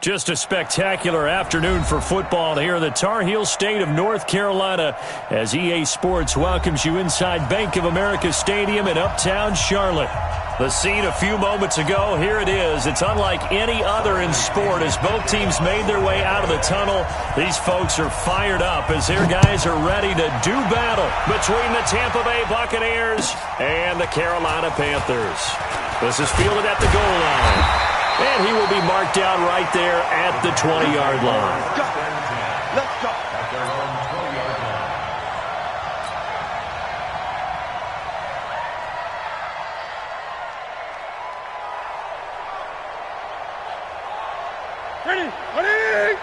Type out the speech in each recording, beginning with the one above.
Just a spectacular afternoon for football here in the Tar Heel state of North Carolina as EA Sports welcomes you inside Bank of America Stadium in Uptown Charlotte. The scene a few moments ago, here it is. It's unlike any other in sport as both teams made their way out of the tunnel. These folks are fired up as their guys are ready to do battle between the Tampa Bay Buccaneers and the Carolina Panthers. This is fielded at the goal line. And he will be marked down right there at the 20-yard line. Let's go. Ready. Ready.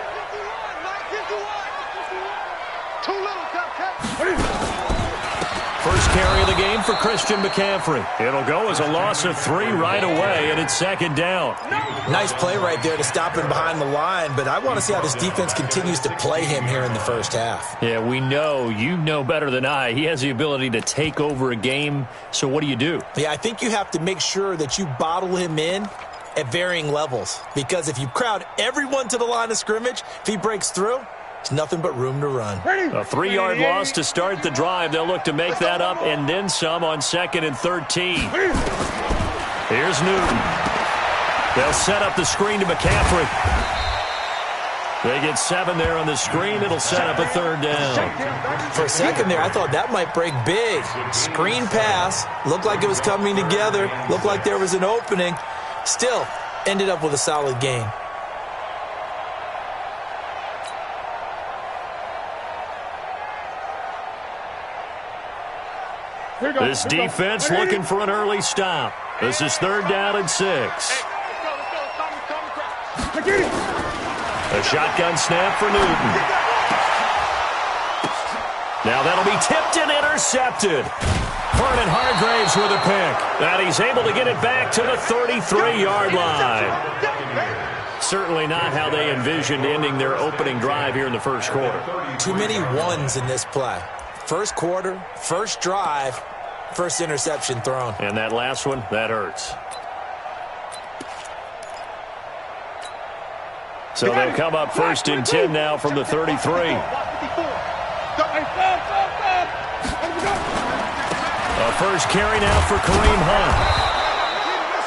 2 little cupcakes. Ready. First carry of the game for Christian McCaffrey. It'll go as a loss of 3 right away, and it's second down. Nice play right there to stop him behind the line, but I want to see how this defense continues to play him here in the first half. Yeah, we know. You know better than I. He has the ability to take over a game, so what do? Yeah, I think you have to make sure that you bottle him in at varying levels, because if you crowd everyone to the line of scrimmage, if he breaks through, there's nothing but room to run. A 3-yard loss to start the drive. They'll look to make that up and then some on 2nd and 13. Here's Newton. They'll set up the screen to McCaffrey. They get 7 there on the screen. It'll set up a 3rd down. For a second there, I thought that might break big. Screen pass. Looked like it was coming together. Looked like there was an opening. Still, ended up with a solid gain. This defense looking for an early stop. This is 3rd down and 6. A shotgun snap for Newton. Now that'll be tipped and intercepted. Vernon Hargraves with a pick. And he's able to get it back to the 33-yard line. Certainly not how they envisioned ending their opening drive here in the first quarter. Too many ones in this play. First quarter, first drive, first interception thrown. And that last one, that hurts. So they'll come up 1st and 10 now from the 33. A first carry now for Kareem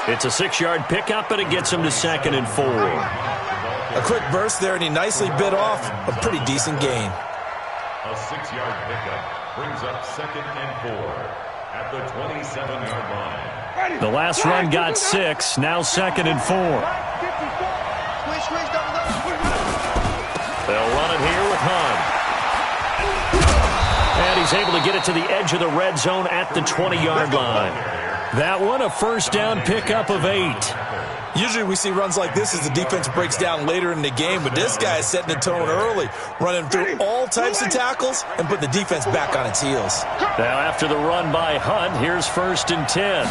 Hunt. It's a 6-yard pickup, and it gets him to 2nd and 4. A quick burst there, and he nicely bit off a pretty decent gain. A 6-yard pickup brings up 2nd and 4 at the 27-yard line. The last run got 6, now 2nd and 4. They'll run it here with Hunt. And he's able to get it to the edge of the red zone at the 20-yard line. That one, a first down pickup of 8. Usually we see runs like this as the defense breaks down later in the game, but this guy is setting the tone early, running through all types of tackles and put the defense back on its heels. Now after the run by Hunt, here's 1st and 10.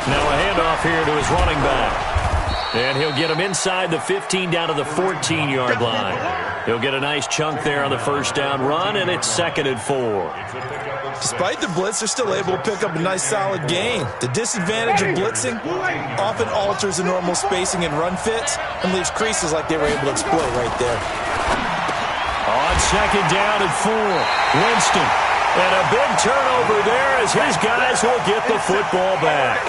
Now a handoff here to his running back. And he'll get him inside the 15 down to the 14-yard line. He'll get a nice chunk there on the first down run, and it's 2nd and 4. Despite the blitz, they're still able to pick up a nice solid gain. The disadvantage of blitzing often alters the normal spacing and run fits and leaves creases like they were able to exploit right there. On 2nd down and 4, Winston. And a big turnover there as his guys will get the football back.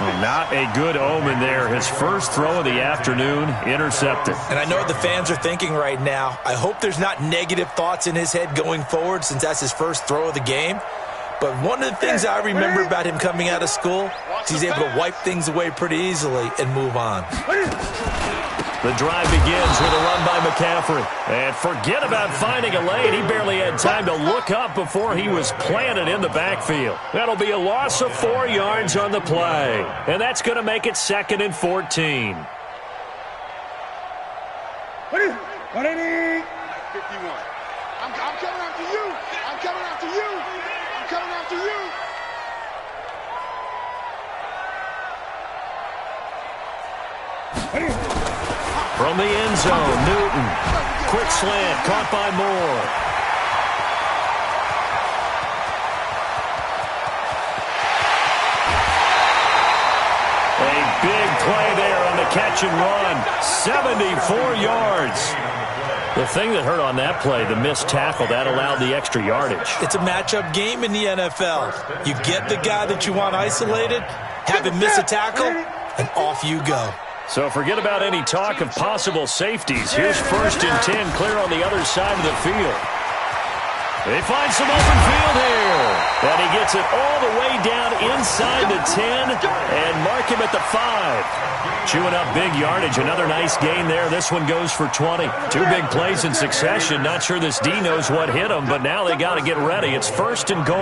Well, not a good omen there. His first throw of the afternoon intercepted. And I know what the fans are thinking right now. I hope there's not negative thoughts in his head going forward since that's his first throw of the game. But one of the things I remember about him coming out of school is he's able to wipe things away pretty easily and move on. The drive begins with a run by McCaffrey. And forget about finding a lane. He barely had time to look up before he was planted in the backfield. That'll be a loss of 4 yards on the play. And that's going to make it 2nd and 14. 51. I'm coming after you. I'm coming after you. I'm coming after you. From the end zone, Newton. Quick slant, caught by Moore. A big play there on the catch and run. 74 yards. The thing that hurt on that play, the missed tackle, that allowed the extra yardage. It's a matchup game in the NFL. You get the guy that you want isolated, have him miss a tackle, and off you go. So forget about any talk of possible safeties. Here's 1st and 10, clear on the other side of the field. They find some open field here. And he gets it all the way down inside the 10 and mark him at the 5. Chewing up big yardage. Another nice gain there. This one goes for 20. 2 big plays in succession. Not sure this D knows what hit him, but now they got to get ready. It's 1st and goal.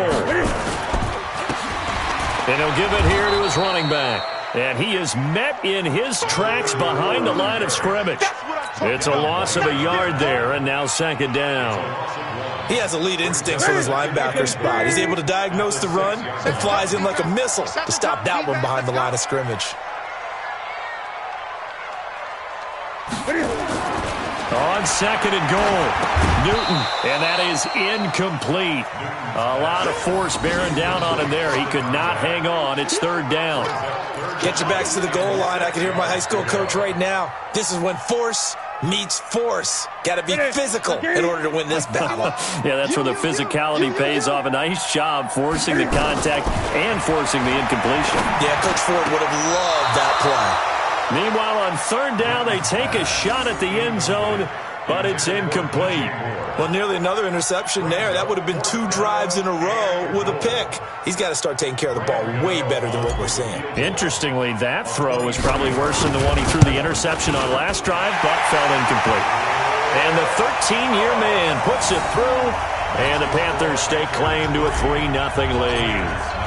And he'll give it here to his running back. And he is met in his tracks behind the line of scrimmage. It's a loss of a yard there, and now 2nd down. He has elite instincts from his linebacker spot. He's able to diagnose the run and flies in like a missile to stop that one behind the line of scrimmage. On 2nd and goal, Newton, and that is incomplete. A lot of force bearing down on him there. He could not hang on. It's 3rd down. Get your backs to the goal line. I can hear my high school coach right now. This is when force meets force. Got to be physical in order to win this battle. Yeah, that's where the physicality pays off. A nice job forcing the contact and forcing the incompletion. Yeah, Coach Ford would have loved that play. Meanwhile, on 3rd down, they take a shot at the end zone, but it's incomplete. Well, nearly another interception there. That would have been 2 drives in a row with a pick. He's got to start taking care of the ball way better than what we're seeing. Interestingly, that throw was probably worse than the one he threw the interception on last drive, but fell incomplete. And the 13-year man puts it through, and the Panthers stake claim to a 3-0 lead.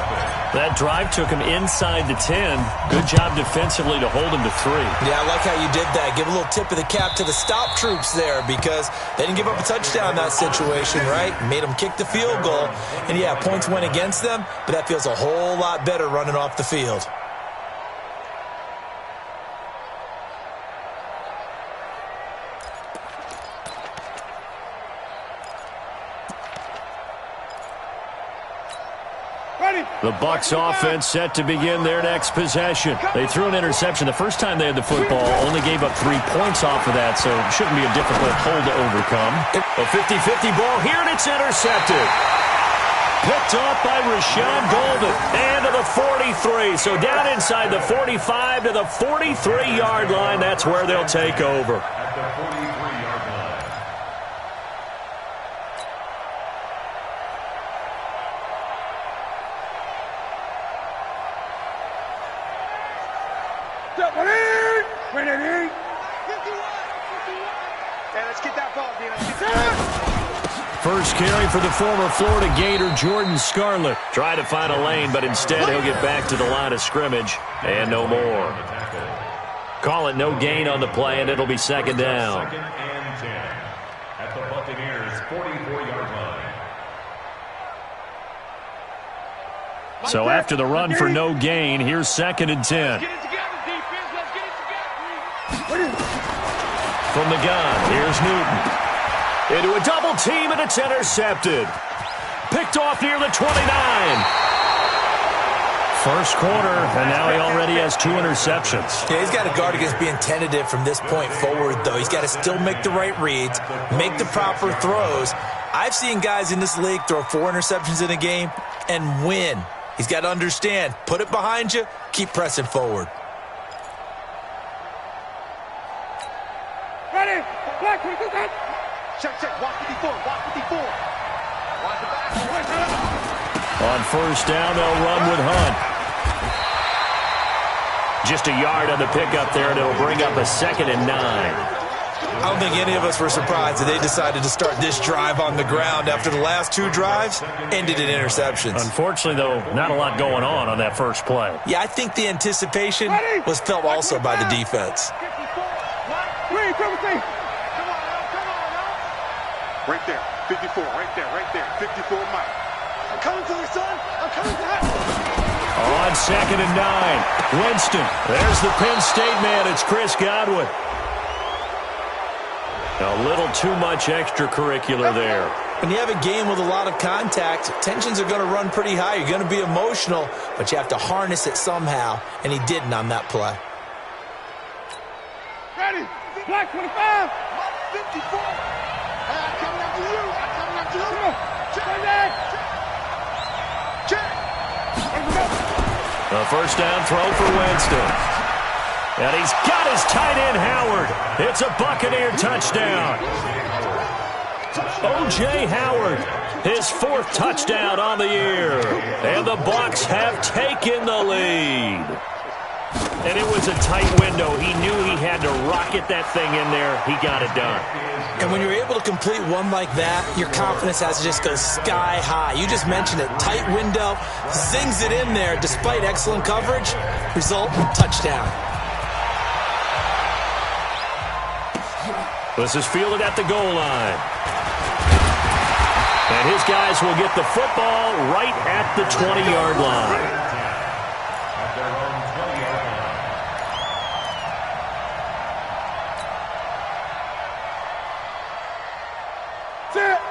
That drive took him inside the 10. Good job defensively to hold him to 3. Yeah, I like how you did that. Give a little tip of the cap to the stop troops there because they didn't give up a touchdown in that situation, right? Made them kick the field goal. And, yeah, points went against them, but that feels a whole lot better running off the field. The Bucs offense set to begin their next possession. They threw an interception the first time they had the football, only gave up 3 points off of that, so it shouldn't be a difficult hole to overcome. A 50-50 ball here, and it's intercepted. Picked off by Rashawn Golden, and to the 43. So down inside the 45 to the 43-yard line. That's where they'll take over. First carry for the former Florida Gator, Jordan Scarlett. Try to find a lane, but instead he'll get back to the line of scrimmage and no more. Call it no gain on the play, and it'll be 2nd down. 2nd and 10 at the Buccaneers' 44-yard line. So after the run for no gain, here's 2nd and 10. From the gun, here's Newton. Into a double team, and it's intercepted. Picked off near the 29. First quarter, and now he already has 2 interceptions. Yeah, he's got to guard against being tentative from this point forward, though. He's got to still make the right reads, make the proper throws. I've seen guys in this league throw 4 interceptions in a game and win. He's got to understand, put it behind you, keep pressing forward. Ready, black, check, walk 54, walk 54. Watch the back. On first down, they'll run with Hunt. Just a yard on the pickup there, and it'll bring up a 2nd and 9. I don't think any of us were surprised that they decided to start this drive on the ground after the last 2 drives ended in interceptions. Unfortunately, though, not a lot going on that first play. Yeah, I think the anticipation was felt also by the defense. Right there, 54, right there, 54, Mike. I'm coming to the son, I'm coming to that. On 2nd and 9, Winston. There's the Penn State man, it's Chris Godwin. A little too much extracurricular there. When you have a game with a lot of contact, tensions are going to run pretty high. You're going to be emotional, but you have to harness it somehow, and he didn't on that play. Ready? Black 25. 54. I'm coming after you. I'm coming after you. Come on. Check. Check. A first down throw for Winston. And he's got his tight end, Howard. It's a Buccaneer touchdown. O.J. Howard, his 4th touchdown on the year. And the Bucs have taken the lead. And it was a tight window. He knew he had to rocket that thing in there. He got it done. And when you're able to complete one like that, your confidence has to just go sky high. You just mentioned it. Tight window, zings it in there despite excellent coverage. Result, touchdown. This is fielded at the goal line. And his guys will get the football right at the 20-yard line.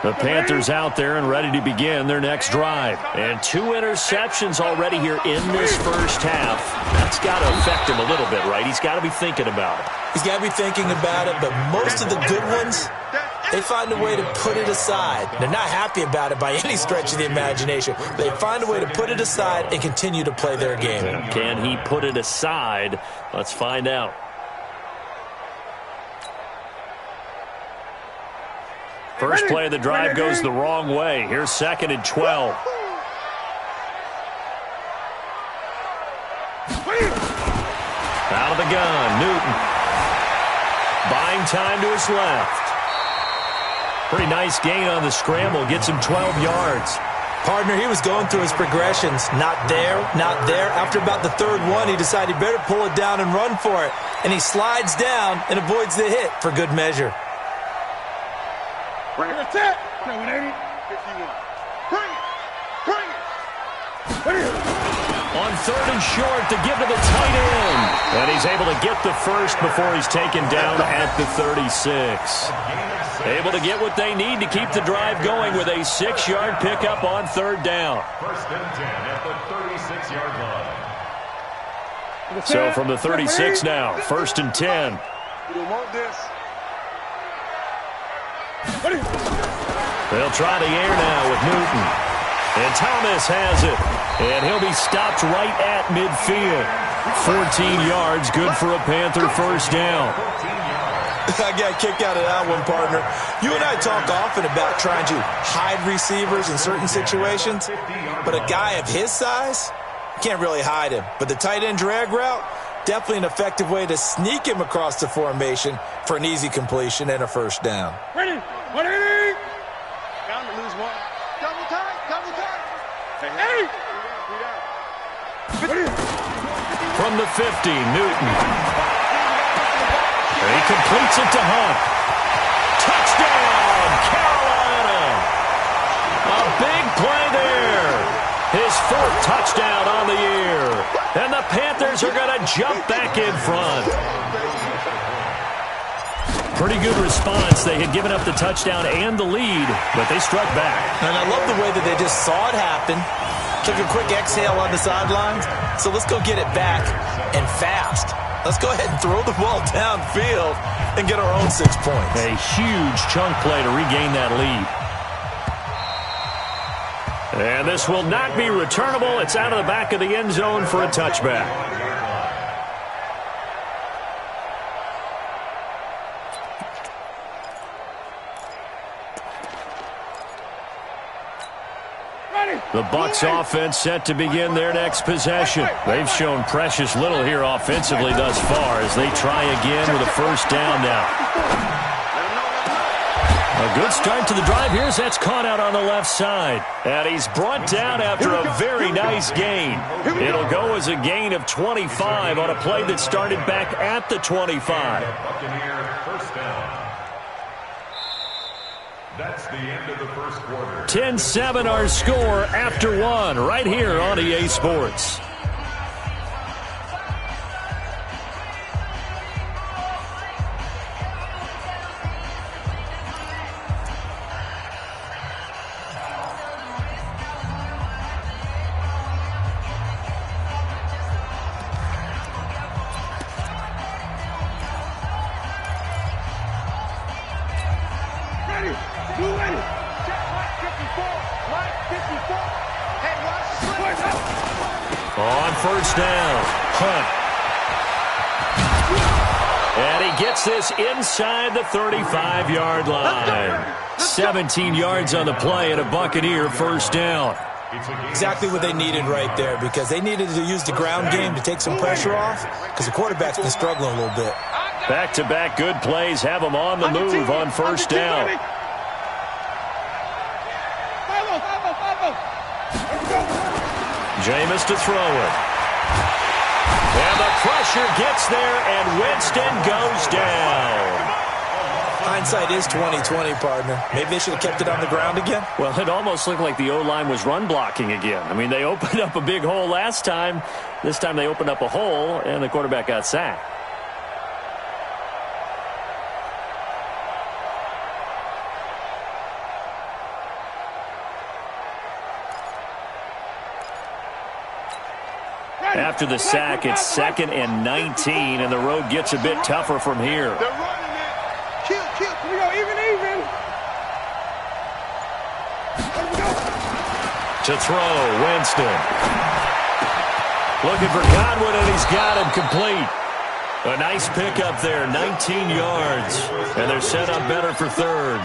The Panthers out there and ready to begin their next drive. And 2 interceptions already here in this first half. That's got to affect him a little bit, right? He's got to be thinking about it. He's got to be thinking about it, but most of the good ones, they find a way to put it aside. They're not happy about it by any stretch of the imagination. They find a way to put it aside and continue to play their game. Can he put it aside? Let's find out. First play of the drive goes the wrong way. Here's 2nd and 12. Out of the gun, Newton. Buying time to his left. Pretty nice gain on the scramble. Gets him 12 yards. Partner, he was going through his progressions. Not there, not there. After about the 3rd one, he decided he better pull it down and run for it. And he slides down and avoids the hit for good measure. Bring it. 51. Bring it. Bring it. On 3rd and short to give to the tight end. And he's able to get the first before he's taken down at the 36. Able to get what they need to keep the drive going with a 6-yard pickup on 3rd down. 1st and 10 at the 36-yard line. So from the 36 now, 1st and 10. You don't want this. They'll try the air now with Newton. And Thomas has it. And he'll be stopped right at midfield. 14 yards, good for a Panther first down. I got kicked out of that one, partner. You and I talk often about trying to hide receivers in certain situations. But a guy of his size, you can't really hide him. But the tight end drag route, definitely an effective way to sneak him across the formation for an easy completion and a first down. Ready? 180. Down to lose one. Double time. Double time. Hey. From the 50, Newton. And he completes it to Hunt. Touchdown, Carolina. A big play there. His 4th touchdown on the year. And the Panthers are going to jump back in front. Pretty good response. They had given up the touchdown and the lead, but they struck back. And I love the way that they just saw it happen. Took a quick exhale on the sidelines. So let's go get it back and fast. Let's go ahead and throw the ball downfield and get our own 6 points. A huge chunk play to regain that lead. And this will not be returnable. It's out of the back of the end zone for a touchback. The Bucs offense set to begin their next possession. They've shown precious little here offensively thus far as they try again with a first down now. A good start to the drive here as that's caught out on the left side. And he's brought down after a very nice gain. It'll go as a gain of 25 on a play that started back at the 25. Buccaneer first down. That's the end of the first quarter. 10-7 our score after 1 right here on EA Sports. first down. Hunt. And he gets this inside the 35-yard line. 17 yards on the play and a Buccaneer first down. Exactly what they needed right there, because they needed to use the ground game to take some pressure off, because the quarterback's been struggling a little bit. Back-to-back good plays have them on the move on first down. Jameis to throw it. And the pressure gets there, and Winston goes down. Hindsight is 20/20, partner. Maybe they should have kept it on the ground again. Well, it almost looked like the O-line was run blocking again. I mean, they opened up a big hole last time. This time they opened up a hole, and the quarterback got sacked. After the sack, it's 2nd and 19, and the road gets a bit tougher from here. They're running it. Kill. Here we go. Even. There we go. To throw, Winston. Looking for Godwin, and he's got him complete. A nice pickup there, 19 yards. And they're set up better for third.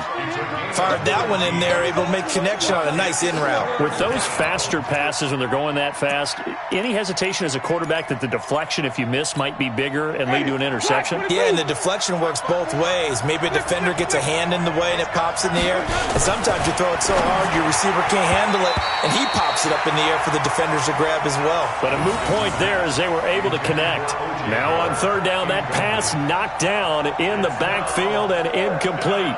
Fired that one in there, able to make connection on a nice in route. With those faster passes when they're going that fast, any hesitation as a quarterback that the deflection, if you miss, might be bigger and lead to an interception? Yeah, and the deflection works both ways. Maybe a defender gets a hand in the way and it pops in the air. And sometimes you throw it so hard your receiver can't handle it, and he pops it up in the air for the defenders to grab as well. But a moot point there as they were able to connect. Now on third down, that pass knocked down in the backfield and incomplete.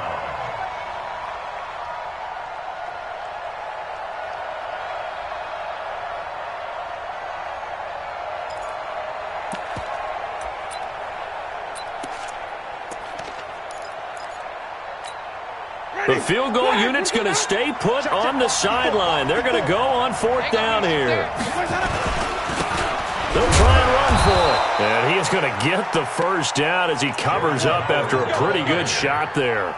The field goal unit's going to stay put on the sideline. They're going to go on fourth down here. They'll try and run for it. And he is going to get the first down as he covers up after a pretty good shot there.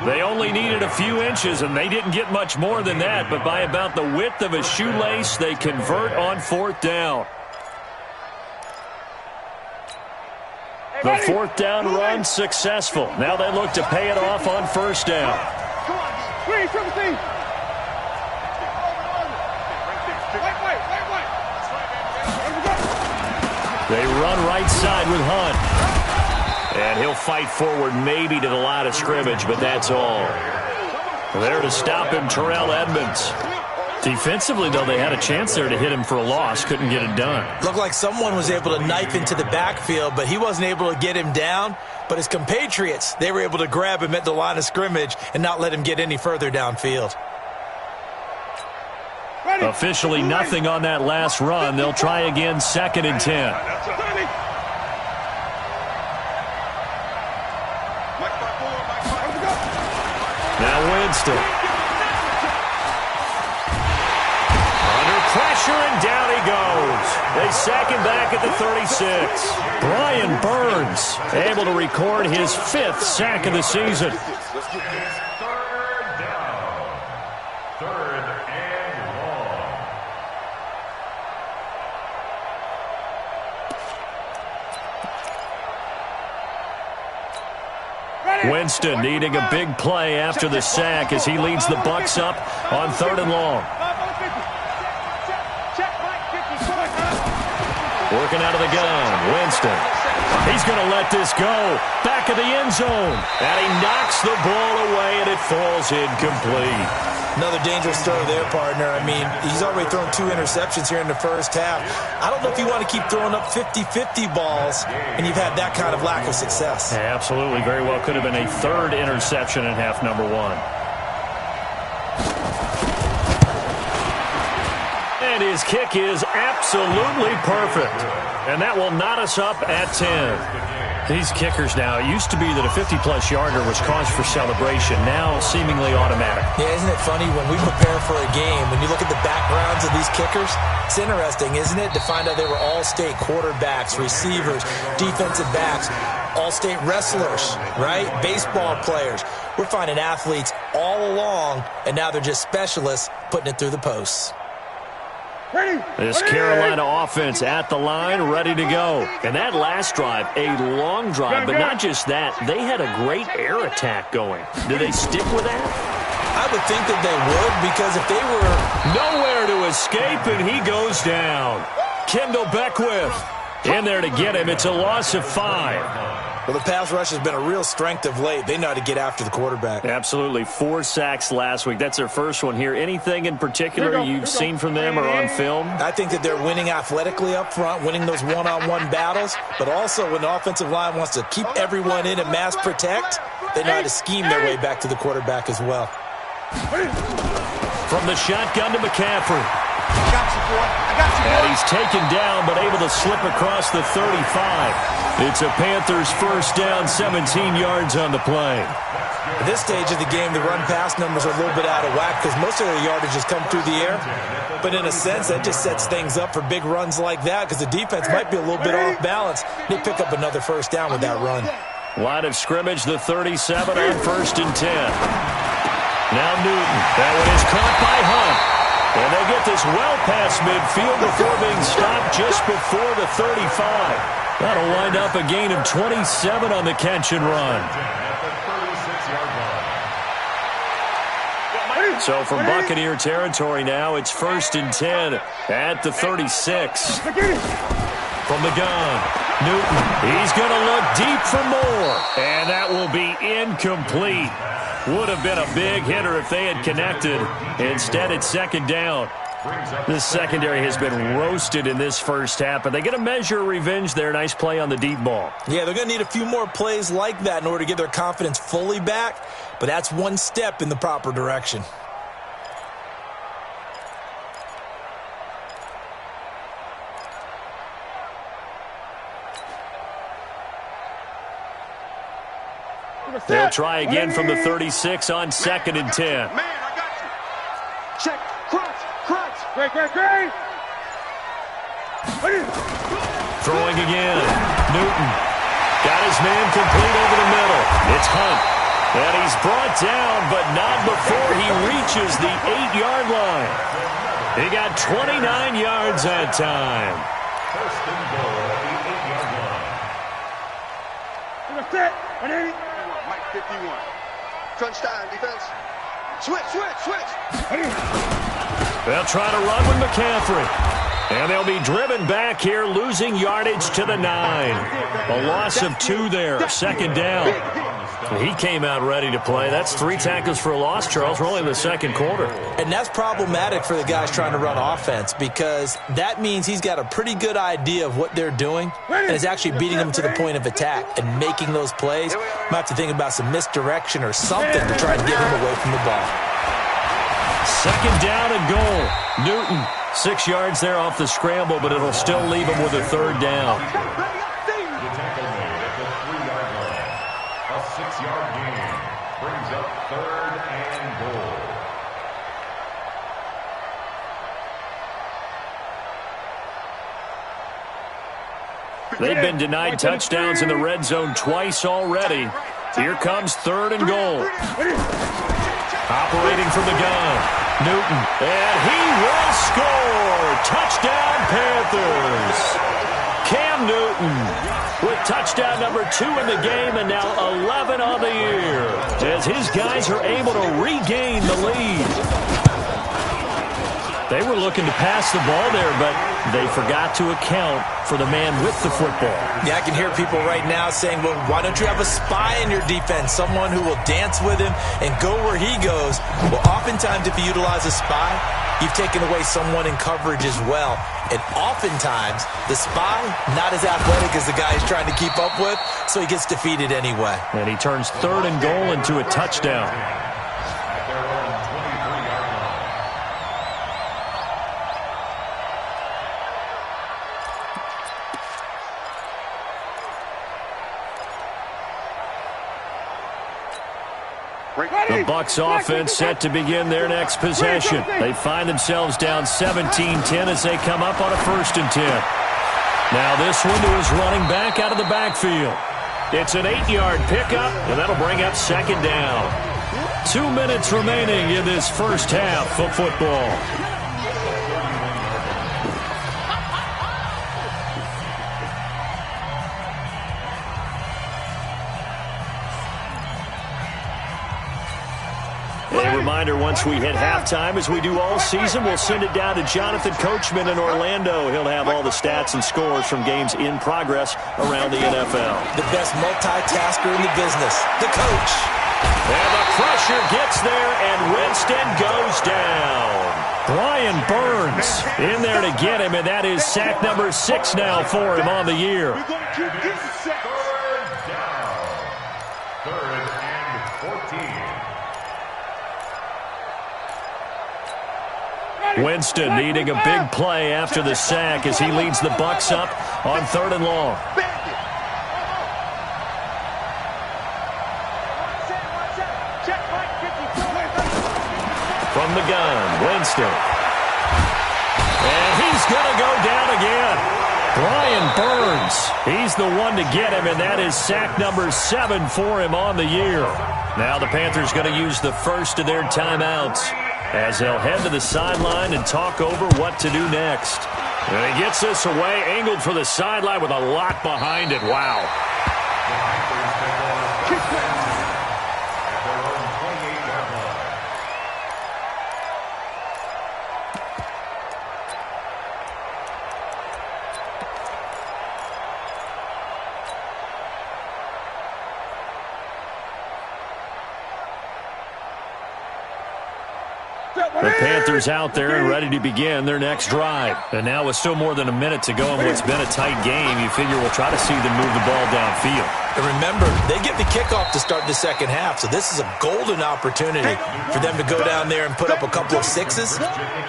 They only needed a few inches, and they didn't get much more than that. But by about the width of a shoelace, they convert on fourth down. The fourth down run successful. Now they look to pay it off on first down. Come on. Wait. They run right side with Hunt. And he'll fight forward maybe to the line of scrimmage, but that's all. There to stop him, Terrell Edmonds. Defensively, though, they had a chance there to hit him for a loss. Couldn't get it done. Looked like someone was able to knife into the backfield, but he wasn't able to get him down. But his compatriots, they were able to grab him at the line of scrimmage and not let him get any further downfield. Officially nothing on that last run. They'll try again, 2nd and 10. Now Winston. Under pressure, and down he goes. They sack him back at the 36. Brian Burns able to record his 5th sack of the season. Winston needing a big play after the sack as he leads the Bucs up on 3rd and long. Working out of the gun, Winston. He's going to let this go. Back of the end zone. And he knocks the ball away, and it falls incomplete. Another dangerous throw there, partner. I mean, he's already thrown 2 interceptions here in the first half. I don't know if you want to keep throwing up 50-50 balls, and you've had that kind of lack of success. Yeah, absolutely. Very well could have been a 3rd interception in half number 1. And his kick is absolutely perfect. And that will knot us up at 10. These kickers now, it used to be that a 50-plus yarder was cause for celebration, now seemingly automatic. Yeah, isn't it funny when we prepare for a game, when you look at the backgrounds of these kickers, it's interesting, isn't it, to find out they were all-state quarterbacks, receivers, defensive backs, all-state wrestlers, right? Baseball players. We're finding athletes all along, and now they're just specialists putting it through the posts. This Carolina offense at the line, ready to go. And that last drive, a long drive, but not just that. They had a great air attack going. Do they stick with that? I would think that they would, because if they were nowhere to escape, and he goes down. Kendall Beckwith in there to get him. It's a loss of 5. Well, the pass rush has been a real strength of late. They know how to get after the quarterback. Absolutely. 4 sacks last week. That's their first one here. Anything in particular you've seen from them or on film? I think that they're winning athletically up front, winning those one-on-one battles, but also when the offensive line wants to keep everyone in and mass protect, they know how to scheme their way back to the quarterback as well. From the shotgun to McCaffrey. I got you, boy. I got you, boy. And he's taken down, but able to slip across the 35. It's a Panthers first down, 17 yards on the play. At this stage of the game, the run-pass numbers are a little bit out of whack because most of their yardage has come through the air. But in a sense, that just sets things up for big runs like that because the defense might be a little bit off balance. They pick up another first down with that run. Line of scrimmage, the 37 on 1st and 10. Now Newton. That one is caught by Hunt. And they get this well past midfield before being stopped just before the 35. That'll wind up a gain of 27 on the catch and run. So from Buccaneer territory now, it's 1st and 10 at the 36. From the gun, Newton. He's going to look deep for more. And that will be incomplete. Would have been a big hitter if they had connected. Instead, it's 2nd down. This secondary has been roasted in this first half, but they get a measure of revenge there. Nice play on the deep ball. Yeah, they're going to need a few more plays like that in order to get their confidence fully back, but that's one step in the proper direction. They'll try again from the 36 on 2nd and 10. Man, I got you. Check. Crunch. Great. Throwing again. Newton. Got his man complete over the middle. It's Hunt. And he's brought down, but not before he reaches the 8-yard line. He got 29 yards that time. First and goal at the 8-yard line. Mike 51. Crunch time, defense. Switch. They'll try to run with McCaffrey. And they'll be driven back here, losing yardage to the 9. A loss of 2 there, 2nd down. He came out ready to play. That's 3 tackles for a loss, Charles. We're only in the 2nd quarter. And that's problematic for the guys trying to run offense because that means he's got a pretty good idea of what they're doing and is actually beating them to the point of attack and making those plays. Might have to think about some misdirection or something to try and get him away from the ball. 2nd down and goal. Newton, 6 yards there off the scramble, but it'll still leave him with a 3rd down. The tackle made at the 3-yard line. A 6-yard gain brings up 3rd and goal. They've been denied touchdowns in the red zone twice already. Here comes 3rd and goal. Operating from the gun, Newton, and he will score! Touchdown, Panthers! Cam Newton with touchdown number 2 in the game and now 11 on the year as his guys are able to regain the lead. They were looking to pass the ball there, but they forgot to account for the man with the football. Yeah, I can hear people right now saying, well, why don't you have a spy in your defense, someone who will dance with him and go where he goes? Well, oftentimes if you utilize a spy, you've taken away someone in coverage as well. And oftentimes, the spy, not as athletic as the guy he's trying to keep up with, so he gets defeated anyway. And he turns 3rd and goal into a touchdown. The Bucs offense set to begin their next possession. They find themselves down 17-10 as they come up on a 1st and 10. Now this one to his running back out of the backfield. It's an 8-yard pickup, and that'll bring up 2nd down. 2 minutes remaining in this first half of football. reminder, once we hit halftime, as we do all season, we'll send it down to Jonathan Coachman in Orlando. He'll have all the stats and scores from games in progress around the NFL. The best multitasker in the business, the coach. And the pressure gets there, and Winston goes down. Brian Burns in there to get him, and that is sack number 6 now for him on the year. Third down. 3rd and 14. Winston needing a big play after the sack as he leads the Bucs up on 3rd and long. From the gun, Winston. And he's going to go down again. Brian Burns, he's the one to get him, and that is sack number 7 for him on the year. Now the Panthers going to use the first of their timeouts as they'll head to the sideline and talk over what to do next. And he gets this away, angled for the sideline with a lot behind it. Wow. The Panthers out there and ready to begin their next drive. And now with still more than a minute to go in what's been a tight game, you figure we'll try to see them move the ball downfield. And remember, they get the kickoff to start the second half, so this is a golden opportunity for them to go down there and put up a couple of sixes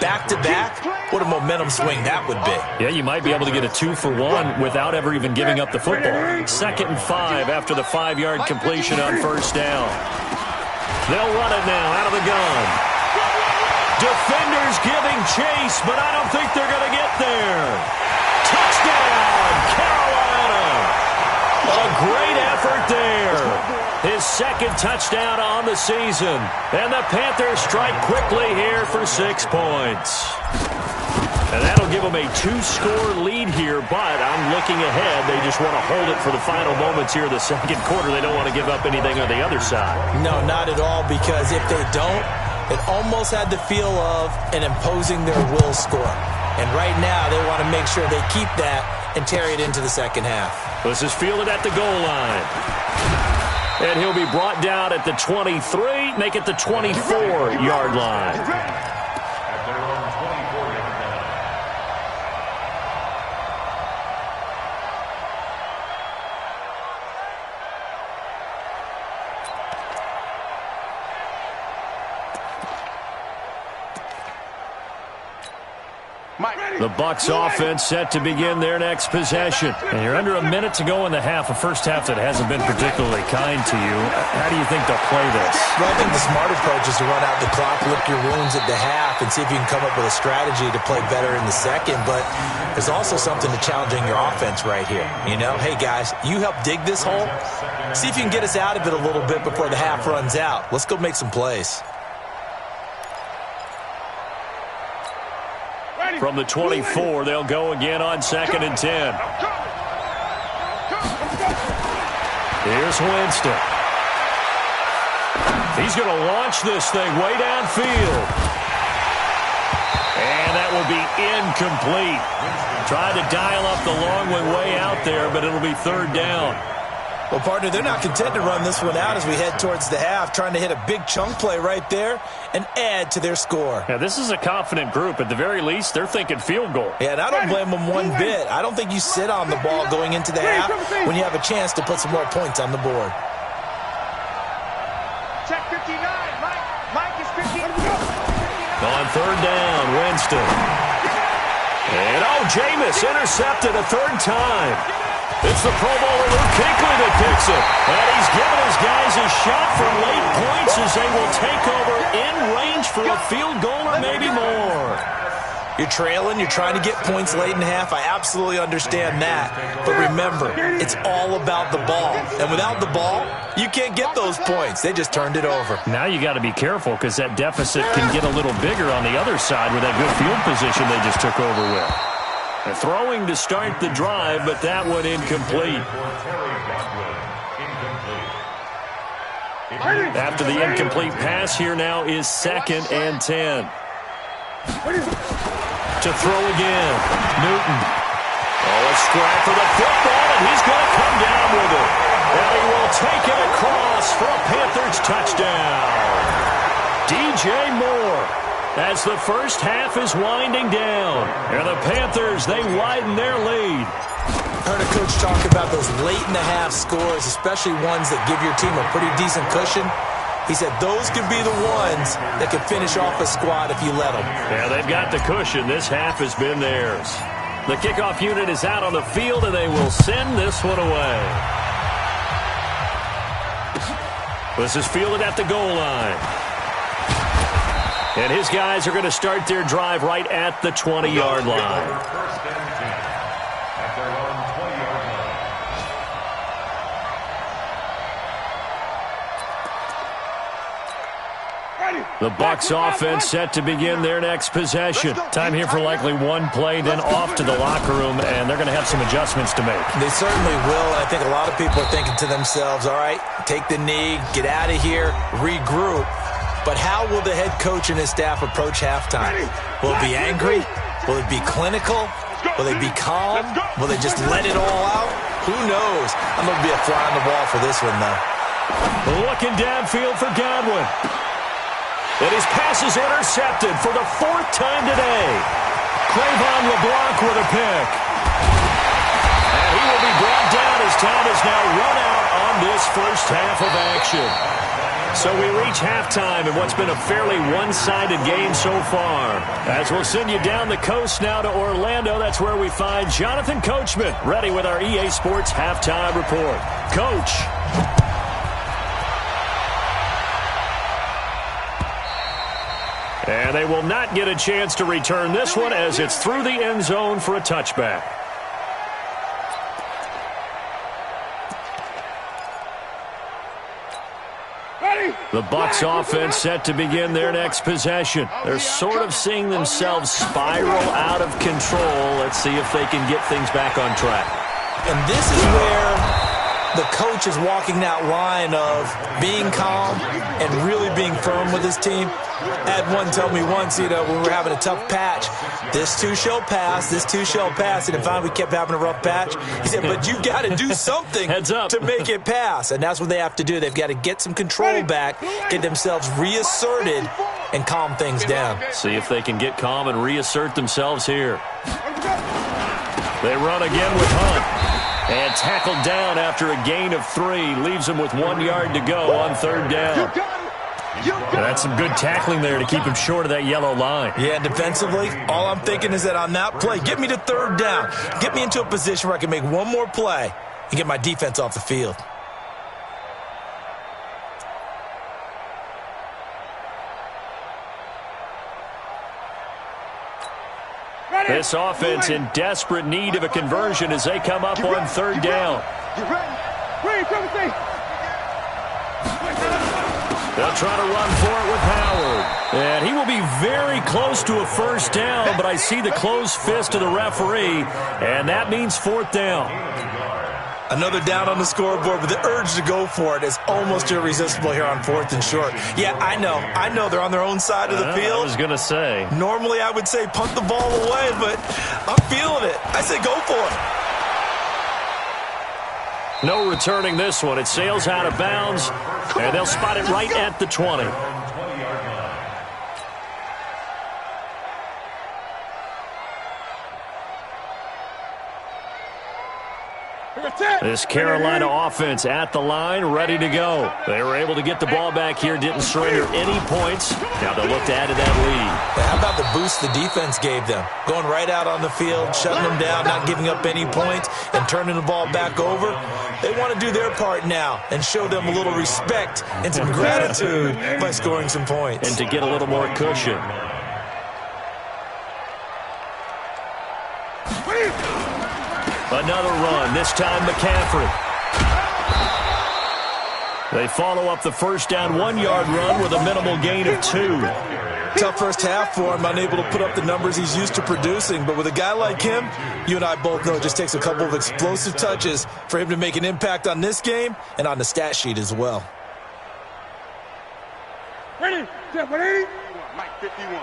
back-to-back. What a momentum swing that would be. Yeah, you might be able to get a 2-for-1 without ever even giving up the football. 2nd and 5 after the 5-yard completion on 1st down. They'll run it now out of the gun. Defenders giving chase, but I don't think they're going to get there. Touchdown, Carolina. A great effort there. His 2nd touchdown on the season. And the Panthers strike quickly here for 6 points. And that'll give them a 2-score lead here, but I'm looking ahead. They just want to hold it for the final moments here in the 2nd quarter. They don't want to give up anything on the other side. No, not at all, because if they don't, it almost had the feel of an imposing their will score. And right now, they want to make sure they keep that and carry it into the second half. This is fielded at the goal line. And he'll be brought down at the 23, make it the 24-yard line. At their own 24-yard line. The Bucs offense set to begin their next possession. And you're under a minute to go in the half, a first half that hasn't been particularly kind to you. How do you think they'll play this? Well, I think the smart approach is to run out the clock, lick your wounds at the half, and see if you can come up with a strategy to play better in the second. But there's also something to challenging your offense right here. You know, hey, guys, you help dig this hole. See if you can get us out of it a little bit before the half runs out. Let's go make some plays. From the 24, they'll go again on 2nd and 10. Here's Winston. He's going to launch this thing way downfield. And that will be incomplete. Tried to dial up the long one way out there, but it'll be 3rd down. Well, partner, they're not content to run this one out as we head towards the half, trying to hit a big chunk play right there and add to their score. Yeah, this is a confident group. At the very least, they're thinking field goal. Yeah, and I don't blame them one bit. I don't think you sit on the ball going into the half when you have a chance to put some more points on the board. Check 59. Mike is 50. On 3rd down, Winston. And, Jameis intercepted a 3rd time. It's the Pro Bowler Luke Kuechly that picks it. And he's given his guys a shot for late points as they will take over in range for a field goal or maybe more. You're trailing. You're trying to get points late in half. I absolutely understand that. But remember, it's all about the ball. And without the ball, you can't get those points. They just turned it over. Now you got to be careful because that deficit can get a little bigger on the other side with that good field position they just took over with. Throwing to start the drive, but that one incomplete. After the incomplete pass, here now is 2nd and 10. To throw again, Newton. Oh, a scrap for the football, and he's going to come down with it. And he will take it across for a Panthers touchdown. DJ Moore, as the first half is winding down. And the Panthers, they widen their lead. I heard a coach talk about those late-in-the-half scores, especially ones that give your team a pretty decent cushion. He said those could be the ones that could finish off a squad if you let them. Yeah, they've got the cushion. This half has been theirs. The kickoff unit is out on the field, and they will send this one away. This is fielded at the goal line. And his guys are going to start their drive right at the 20-yard line. The Bucs offense set to begin their next possession. Time here for likely one play, then off to the locker room, and they're going to have some adjustments to make. They certainly will, and I think a lot of people are thinking to themselves, all right, take the knee, get out of here, regroup. But how will the head coach and his staff approach halftime? Will it be angry? Will it be clinical? Will they be calm? Will they just let it all out? Who knows? I'm going to be a fly on the wall for this one, though. Looking downfield for Godwin. And his pass is intercepted for the 4th time today. Cravon LeBlanc with a pick. And he will be brought down as time is now run out on this first half of action. So we reach halftime in what's been a fairly one-sided game so far. As we'll send you down the coast now to Orlando, that's where we find Jonathan Coachman, ready with our EA Sports Halftime Report. Coach. And they will not get a chance to return this one as it's through the end zone for a touchback. The Bucs offense set to begin their next possession. They're sort of seeing themselves spiral out of control. Let's see if they can get things back on track. And this is where the coach is walking that line of being calm and really being firm with his team. I had one tell me once, when we were having a tough patch, this too shall pass, this too shall pass. And if finally we kept having a rough patch, he said, but you've got to do something to make it pass. And that's what they have to do. They've got to get some control back, get themselves reasserted, and calm things down. See if they can get calm and reassert themselves here. They run again with Hunt. And tackled down after a gain of 3. Leaves him with 1 yard to go on 3rd down. And that's some good tackling there to keep him short of that yellow line. Yeah, defensively, all I'm thinking is that on that play, get me to 3rd down. Get me into a position where I can make one more play and get my defense off the field. This offense in desperate need of a conversion as they come up on 3rd down. They'll try to run for it with Howard. And he will be very close to a 1st down, but I see the closed fist of the referee, and that means 4th down. Another down on the scoreboard, but the urge to go for it is almost irresistible here on 4th and short. Yeah, I know they're on their own side of the field. I was going to say. Normally I would say punt the ball away, but I'm feeling it. I say go for it. No returning this one. It sails out of bounds, and they'll spot it right at the 20. This Carolina offense at the line, ready to go. They were able to get the ball back here, didn't surrender any points. Now they'll look to add to that lead. How about the boost the defense gave them? Going right out on the field, shutting them down, not giving up any points, and turning the ball back over. They want to do their part now and show them a little respect and some gratitude by scoring some points. And to get a little more cushion. Another run, this time McCaffrey. They follow up the 1st down 1 yard run with a minimal gain of 2. Tough first half for him, unable to put up the numbers he's used to producing. But with a guy like him, you and I both know it just takes a couple of explosive touches for him to make an impact on this game and on the stat sheet as well. Ready? Step, ready? Mike 51.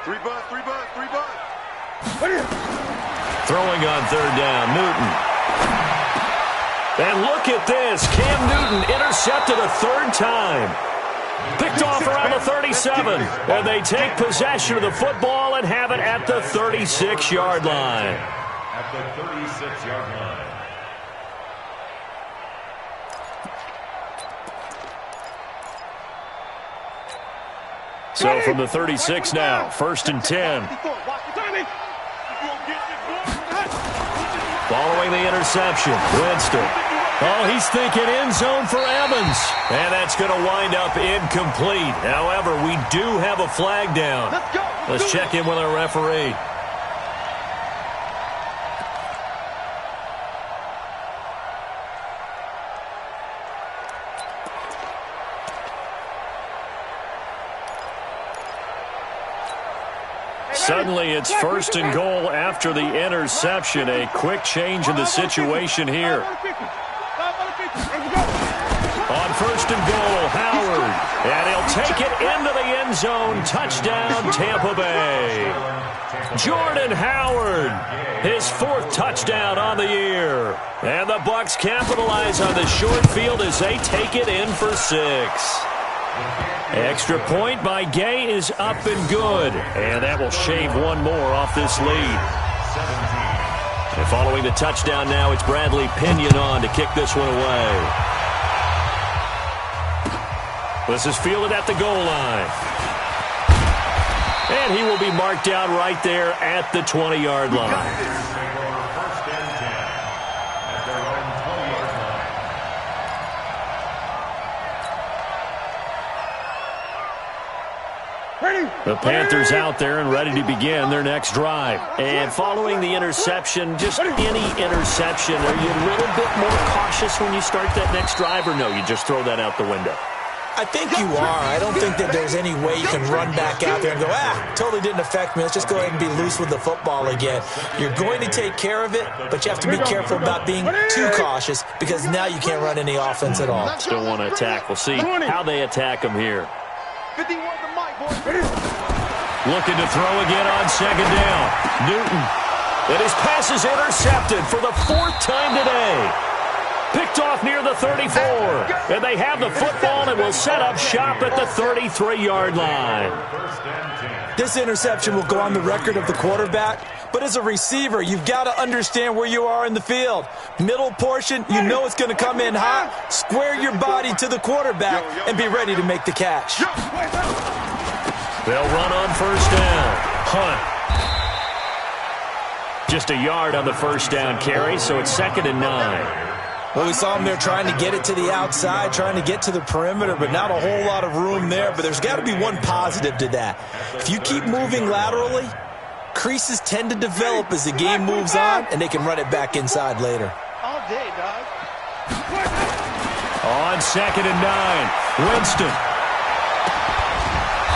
3 buzz, 3 buzz, 3 buzz. Ready? Throwing on third down, Newton. And look at this. Cam Newton intercepted a third time. Picked off around the 37. And they take possession of the football and have it at the 36-yard line. At the 36-yard line. So from the 36 now, 1st and 10. Following the interception, Winston. Oh, he's thinking end zone for Evans. And that's going to wind up incomplete. However, we do have a flag down. Let's check in with our referee. Suddenly, it's 1st and goal after the interception. A quick change in the situation here. On 1st and goal, Howard. And he'll take it into the end zone. Touchdown, Tampa Bay. Jordan Howard, his 4th touchdown on the year. And the Bucs capitalize on the short field as they take it in for 6. Extra point by Gay is up and good. And that will shave one more off this lead. And following the touchdown now, it's Bradley Pinion on to kick this one away. This is fielded at the goal line. And he will be marked down right there at the 20-yard line. The Panthers out there and ready to begin their next drive. And following the interception, just any interception, are you a little bit more cautious when you start that next drive, or no, you just throw that out the window? I think you are. I don't think that there's any way you can run back out there and go, totally didn't affect me. Let's just go ahead and be loose with the football again. You're going to take care of it, but you have to be careful about being too cautious because now you can't run any offense at all. Still want to attack. We'll see how they attack them here. 51 the mic, boys. Looking to throw again on 2nd down. Newton. And his pass is intercepted for the 4th time today. Picked off near the 34. And they have the football and will set up shop at the 33-yard line. This interception will go on the record of the quarterback, but as a receiver, you've got to understand where you are in the field. Middle portion, you know it's going to come in hot. Square your body to the quarterback and be ready to make the catch. They'll run on 1st down. Hunt. Just a yard on the 1st down carry, so it's 2nd and 9. Well, we saw him there trying to get it to the outside, trying to get to the perimeter, but not a whole lot of room there. But there's got to be one positive to that. If you keep moving laterally, creases tend to develop as the game moves on, and they can run it back inside later. All day, dog. On 2nd and 9, Winston.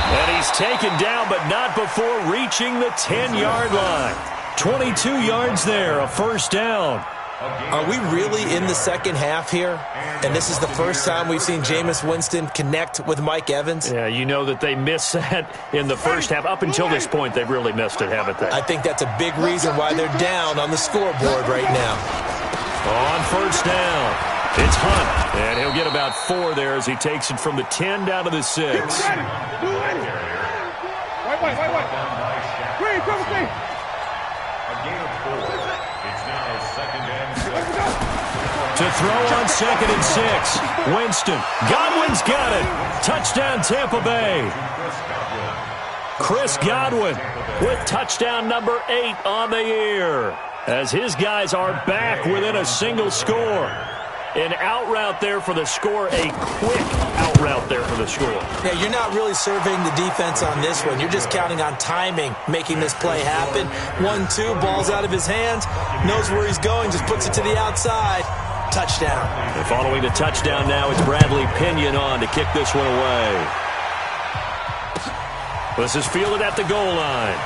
And he's taken down, but not before reaching the 10-yard line. 22 yards there, a 1st down. Are we really in the second half here? And this is the first time we've seen Jameis Winston connect with Mike Evans? Yeah, you know that they missed that in the first half. Up until this point, they've really missed it, haven't they? I think that's a big reason why they're down on the scoreboard right now. On 1st down, it's Hunt. And he'll get about 4 there as he takes it from the 10 down to the 6. Wait. Wait, come with me. A gain of 4. It's now 2nd and 6. To throw on 2nd and 6. Winston. Godwin's got it. Touchdown, Tampa Bay. Chris Godwin with touchdown number 8 on the year. As his guys are back within a single score. An out route there for the score, a quick out route there for the score. Yeah, you're not really surveying the defense on this one. You're just counting on timing, making this play happen. 1-2, ball's out of his hands, knows where he's going, just puts it to the outside. Touchdown. And following the touchdown now, it's Bradley Pinion on to kick this one away. This is fielded at the goal line.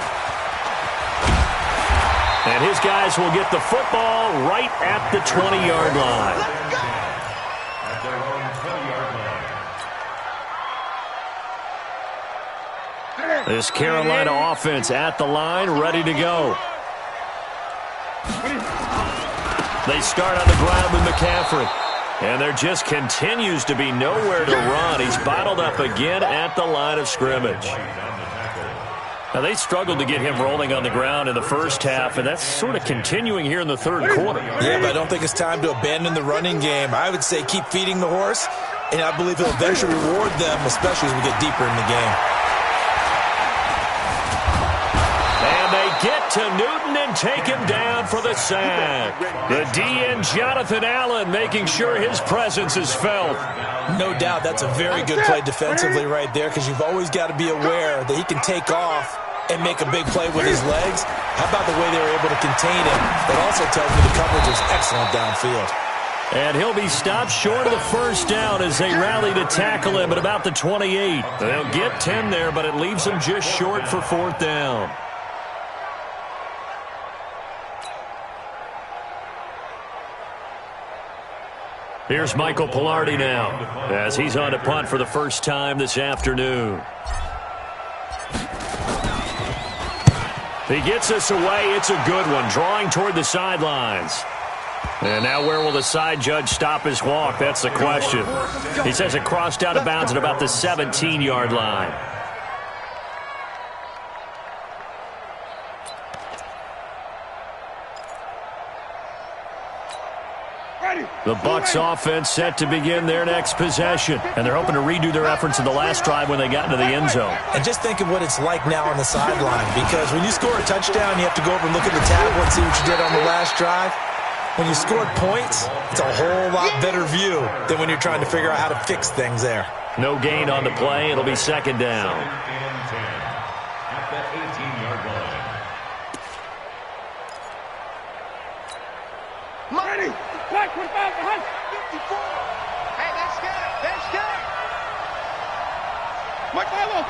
And his guys will get the football right at the 20-yard line. At their own 20-yard line. This Carolina offense at the line, ready to go. They start on the ground with McCaffrey. And there just continues to be nowhere to run. He's bottled up again at the line of scrimmage. Now, they struggled to get him rolling on the ground in the first half, and that's sort of continuing here in the third quarter. Yeah, but I don't think it's time to abandon the running game. I would say keep feeding the horse, and I believe he'll eventually reward them, especially as we get deeper in the game. Get to Newton and take him down for the sack. The DN Jonathan Allen making sure his presence is felt. No doubt that's a very good play defensively right there, because you've always got to be aware that he can take off and make a big play with his legs. How about the way they were able to contain him? That also tells me the coverage is excellent downfield. And he'll be stopped short of the first down as they rally to tackle him at about the 28. They'll get 10 there, but it leaves them just short for fourth down. Here's Michael Pilardi now as he's on to punt for the first time this afternoon. He gets us away. It's a good one, drawing toward the sidelines. And now where will the side judge stop his walk? That's the question. He says it crossed out of bounds at about the 17-yard line. The Bucs offense set to begin their next possession, and they're hoping to redo their efforts in the last drive when they got into the end zone. And just think of what it's like now on the sideline, because when you score a touchdown, you have to go over and look at the tablet and see what you did on the last drive. When you scored points, it's a whole lot better view than when you're trying to figure out how to fix things there. No gain on the play. It'll be second down. At the 18-yard line. Ready. Black with back behind. 54. Hey, that's good. That's good. Mike, follow.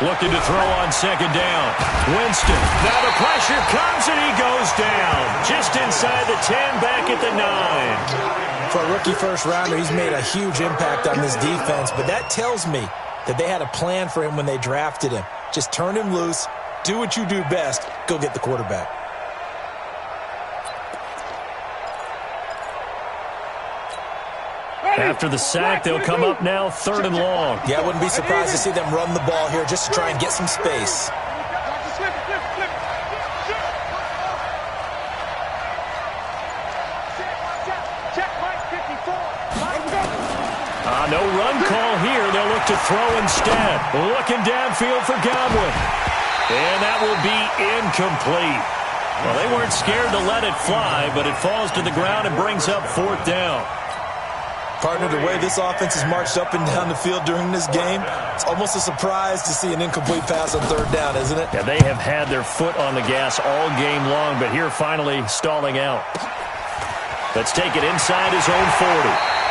Looking to throw on second down. Winston. Now the pressure comes and he goes down. Just inside the 10, back at the 9. For a rookie first rounder, he's made a huge impact on this defense, but that tells me that they had a plan for him when they drafted him. Just turn him loose, do what you do best, go get the quarterback. After the sack, they'll come up now third and long. Yeah, I wouldn't be surprised to see them run the ball here just to try and get some space. No run call here. They'll look to throw instead. Looking downfield for Godwin. And that will be incomplete. Well, they weren't scared to let it fly, but it falls to the ground and brings up fourth down. Partner, the way this offense has marched up and down the field during this game, it's almost a surprise to see an incomplete pass on third down, isn't it? Yeah, they have had their foot on the gas all game long, but here finally stalling out. Let's take it inside his own 40.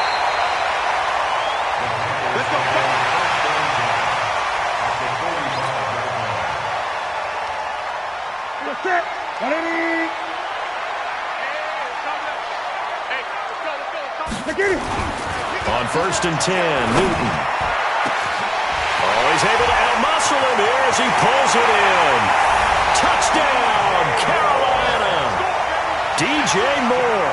On first and 10, Newton. Oh, he's able to outmuscle him here as he pulls it in. Touchdown, Carolina. DJ Moore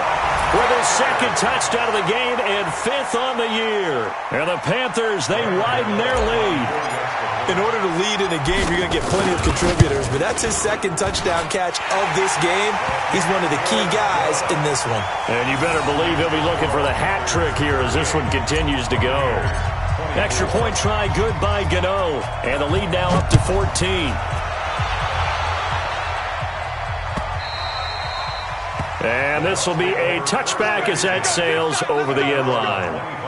with his second touchdown of the game and fifth on the year. And the Panthers, they widen their lead. In order to lead in a game, you're going to get plenty of contributors, but that's his second touchdown catch of this game. He's one of the key guys in this one. And you better believe he'll be looking for the hat trick here as this one continues to go. Extra point try, good by Gano. And the lead now up to 14. And this will be a touchback as that sails over the end line.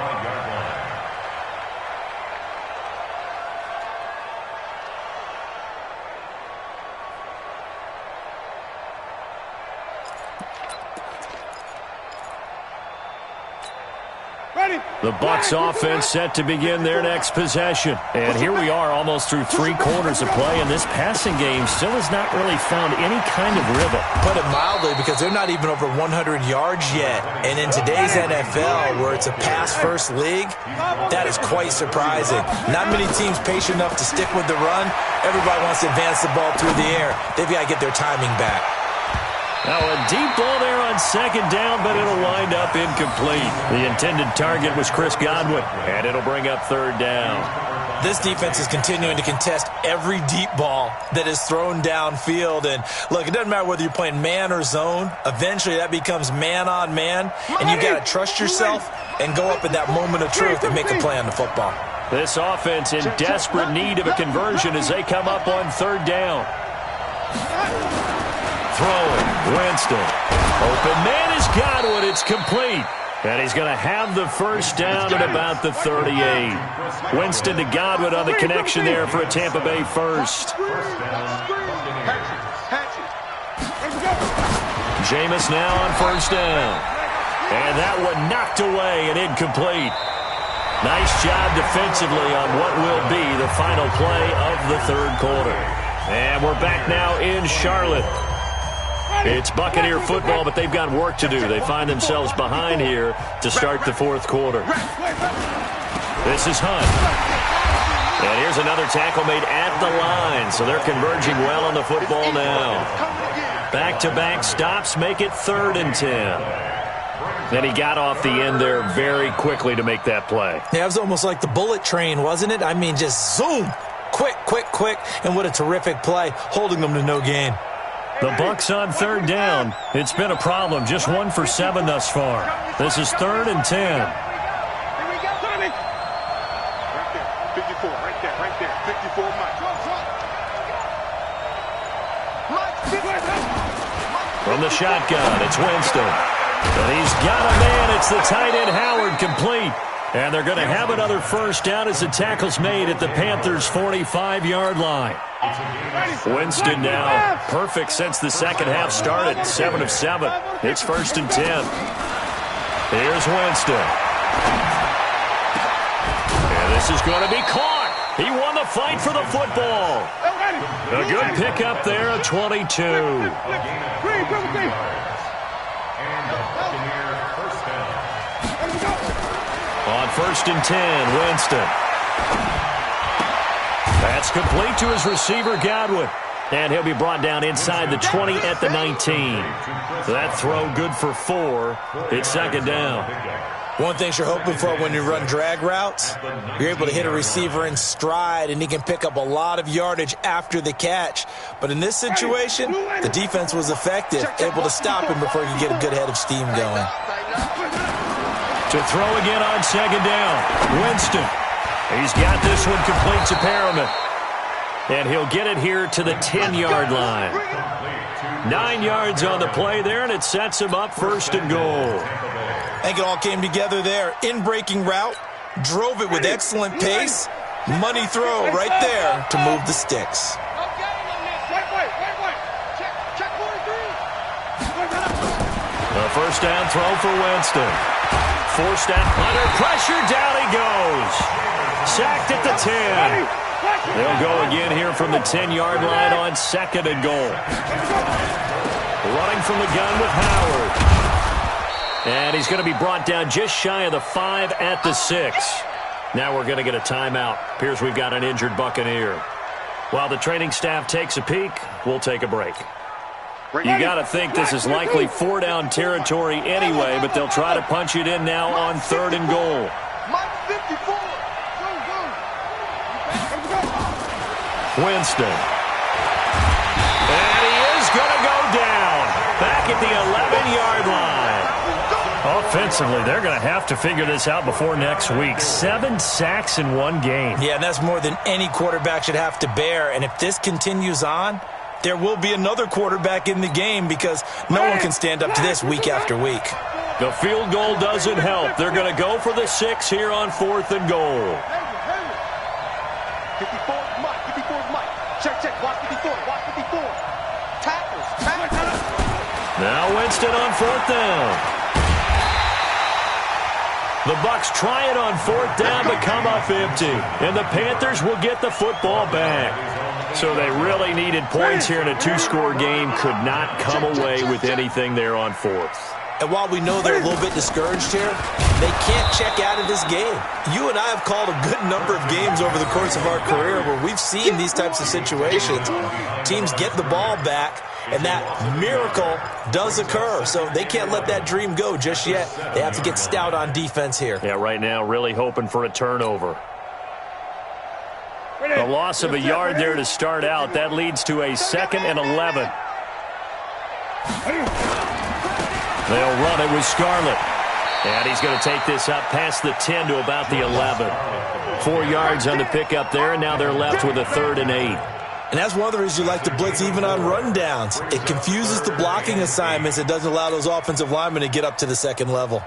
The Bucs offense set to begin their next possession. And here we are almost through 3 quarters of play, and this passing game still has not really found any kind of rhythm. Put it mildly, because they're not even over 100 yards yet. And in today's NFL, where it's a pass-first league, that is quite surprising. Not many teams patient enough to stick with the run. Everybody wants to advance the ball through the air. They've got to get their timing back. Now a deep ball there on second down, but it'll wind up incomplete. The intended target was Chris Godwin, and it'll bring up third down. This defense is continuing to contest every deep ball that is thrown downfield. And look, it doesn't matter whether you're playing man or zone. Eventually that becomes man on man, and you got to trust yourself and go up at that moment of truth and make a play on the football. This offense in desperate need of a conversion as they come up on third down. Throwing, Winston. Open man is Godwin. It's complete. And he's going to have the first down at about the 38. Winston to Godwin on the connection there for a Tampa Bay first. Jameis now on first down. And that one knocked away and incomplete. Nice job defensively on what will be the final play of the third quarter. And we're back now in Charlotte. It's Buccaneer football, but they've got work to do. They find themselves behind here to start the fourth quarter. This is Hunt. And here's another tackle made at the line, so they're converging well on the football now. Back-to-back stops make it 3rd and 10. Then he got off the end there very quickly to make that play. Yeah, it was almost like the bullet train, wasn't it? I mean, just zoom. Quick, quick, quick. And what a terrific play, holding them to no gain. The Bucs on third down. It's been a problem. Just 1 for 7 thus far. This is 3rd and 10. Here we go. Right there. 54. Right there. 54, Mike. From the shotgun, it's Winston. And he's got a man. It's the tight end, Howard, complete. And they're going to have another first down as the tackle's made at the Panthers' 45-yard line. Winston now perfect since the second half started. 7 of 7. It's 1st and 10. Here's Winston. And this is going to be caught. He won the fight for the football. A good pickup there, a 22. On 1st and 10, Winston. That's complete to his receiver, Godwin. And he'll be brought down inside the 20 at the 19. So that throw good for 4. It's 2nd down. One thing you're hoping for when you run drag routes, you're able to hit a receiver in stride, and he can pick up a lot of yardage after the catch. But in this situation, the defense was effective, able to stop him before he could get a good head of steam going. To throw again on 2nd down. Winston. He's got this one complete to Perriman. And he'll get it here to the 10-yard line. 9 yards on the play there, and it sets him up 1st and goal. I think it all came together there. In-breaking route, drove it with excellent pace. Money throw right there to move the sticks. A first down throw for Winston. Forced out under pressure, down he goes. Sacked at the 10. They'll go again here from the 10-yard line on 2nd and goal. Running from the gun with Howard. And he's going to be brought down just shy of the 5 at the 6. Now we're going to get a timeout. Appears we've got an injured Buccaneer. While the training staff takes a peek, we'll take a break. You got to think this is likely 4-down territory anyway, but they'll try to punch it in now on 3rd and goal. Winston. And he is going to go down. Back at the 11-yard line. Offensively, they're going to have to figure this out before next week. 7 sacks in 1 game. Yeah, and that's more than any quarterback should have to bear. And if this continues on, there will be another quarterback in the game because no one can stand up to this week after week. The field goal doesn't help. They're going to go for the 6 here on 4th and goal. 54 is Mike. 54 is Mike. Check. Watch 54. Watch 54. Tackles. Now Winston on 4th down. The Bucs try it on fourth down but come up empty. And the Panthers will get the football back. So they really needed points here in a two-score game. Could not come away with anything there on fourth. And while we know they're a little bit discouraged here, they can't check out of this game. You and I have called a good number of games over the course of our career where we've seen these types of situations. Teams get the ball back, and that miracle does occur. So they can't let that dream go just yet. They have to get stout on defense here. Yeah, right now really hoping for a turnover. A loss of a yard there to start out. That leads to a 2nd and 11. They'll run it with Scarlett. And he's going to take this up past the 10 to about the 11. 4 yards on the pickup there, and now they're left with a 3rd and 8. And that's one of the reasons you like to blitz even on rundowns. It confuses the blocking assignments. It doesn't allow those offensive linemen to get up to the second level.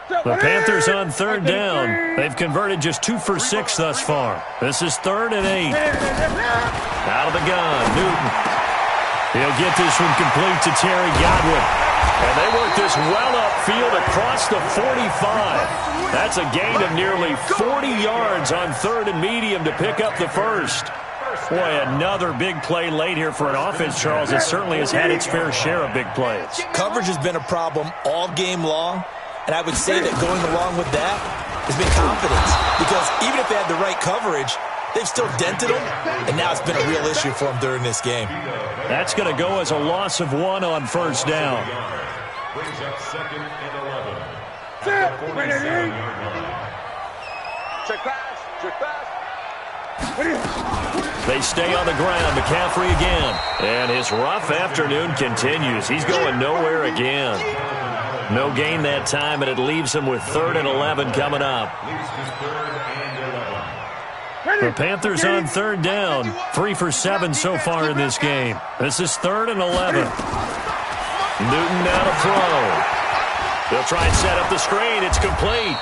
The Panthers on 3rd down. They've converted just 2 for 6 thus far. This is 3rd and 8. Out of the gun, Newton. He'll get this one complete to Terry Godwin. And they work this well upfield across the 45. That's a gain of nearly 40 yards on 3rd and medium to pick up the first. Boy, another big play late here for an offense, Charles, that certainly has had its fair share of big plays. Coverage has been a problem all game long. And I would say that going along with that has been confidence. Because even if they had the right coverage, they've still dented them. And now it's been a real issue for them during this game. That's going to go as a loss of 1 on 1st down. Brings up 2nd and 11. At the 47-yard line. Check pass. Check pass. They stay on the ground. McCaffrey again. And his rough afternoon continues. He's going nowhere again. No gain that time, and it leaves him with 3rd and 11 coming up. The Panthers on 3rd down. 3 for 7 so far in this game. This is 3rd and 11. Newton now to throw. They'll try and set up the screen. It's complete.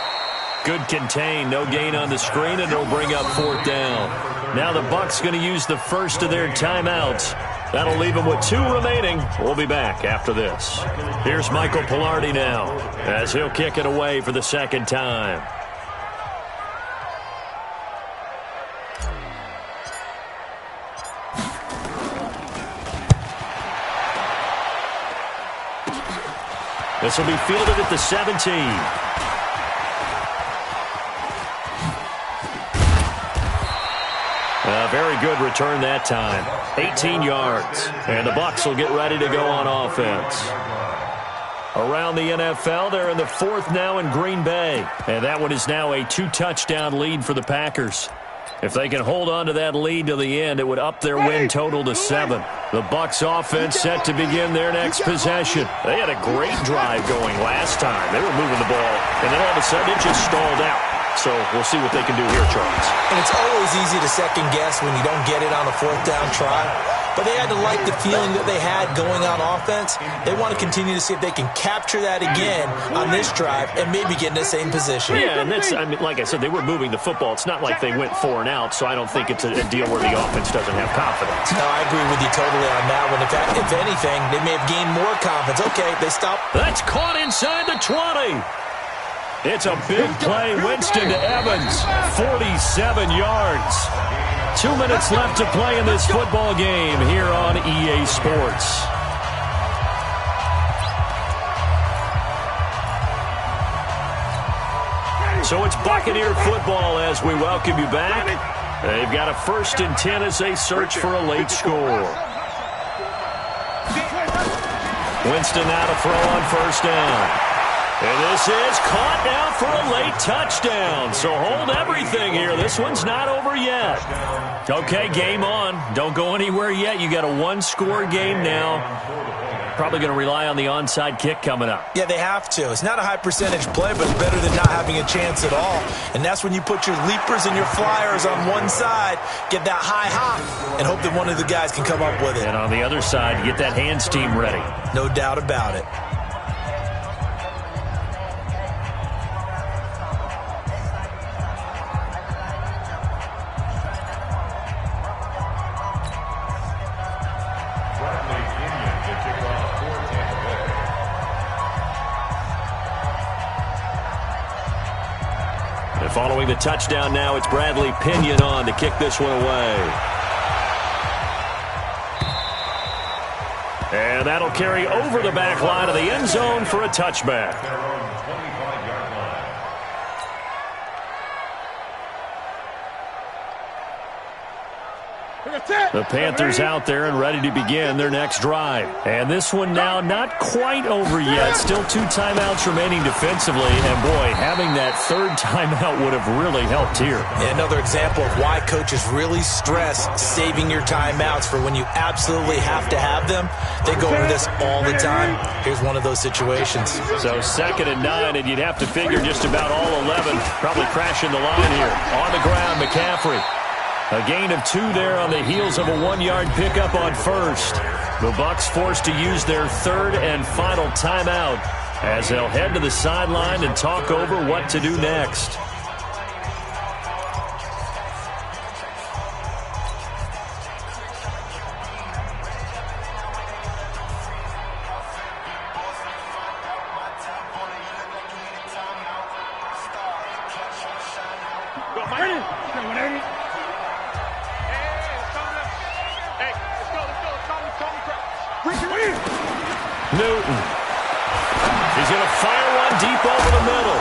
Good contain. No gain on the screen, and it'll bring up 4th down. Now the Bucs going to use the first of their timeouts. That'll leave them with 2 remaining. We'll be back after this. Here's Michael Pilardi now as he'll kick it away for the 2nd time. This will be fielded at the 17. A very good return that time. 18 yards. And the Bucs will get ready to go on offense. Around the NFL, they're in the 4th now in Green Bay. And that one is now a 2-touchdown lead for the Packers. If they can hold on to that lead to the end, it would up their win total to 7. The Bucs offense set to begin their next possession. They had a great drive going last time. They were moving the ball, and then all of a sudden it just stalled out. So we'll see what they can do here, Charles. And it's always easy to second guess when you don't get it on a 4th down try. But they had to like the feeling that they had going on offense. They want to continue to see if they can capture that again on this drive and maybe get in the same position. Yeah, and that's, I mean, like I said, they were moving the football. It's not like they went 4 and out, so I don't think it's a deal where the offense doesn't have confidence. No, I agree with you totally on that one. If anything, they may have gained more confidence. Okay, they stop. That's caught inside the 20. It's a big play. Winston to Evans. 47 yards. 2 minutes left to play in this football game here on EA Sports. So it's Buccaneer football as we welcome you back. They've got a 1st and 10 as they search for a late score. Winston now to throw on 1st down. And this is caught now for a late touchdown. So hold everything here. This one's not over yet. Okay, game on. Don't go anywhere yet. You got a 1-score game now. Probably going to rely on the onside kick coming up. Yeah, they have to. It's not a high percentage play, but it's better than not having a chance at all. And that's when you put your leapers and your flyers on one side, get that high hop, and hope that one of the guys can come up with it. And on the other side, you get that hands team ready. No doubt about it. following the touchdown now, it's Bradley Pinion on to kick this one away. And that'll carry over the back line of the end zone for a touchback. The Panthers out there and ready to begin their next drive. And this one now not quite over yet. Still 2 timeouts remaining defensively. And, boy, having that third timeout would have really helped here. Yeah, another example of why coaches really stress saving your timeouts for when you absolutely have to have them. They go over this all the time. Here's one of those situations. So 2nd and 9, and you'd have to figure just about all 11 probably crashing the line here. On the ground, McCaffrey. A gain of 2 there on the heels of a 1-yard pickup on first. The Bucs forced to use their 3rd and final timeout as they'll head to the sideline and talk over what to do next. Newton. He's going to fire one deep over the middle.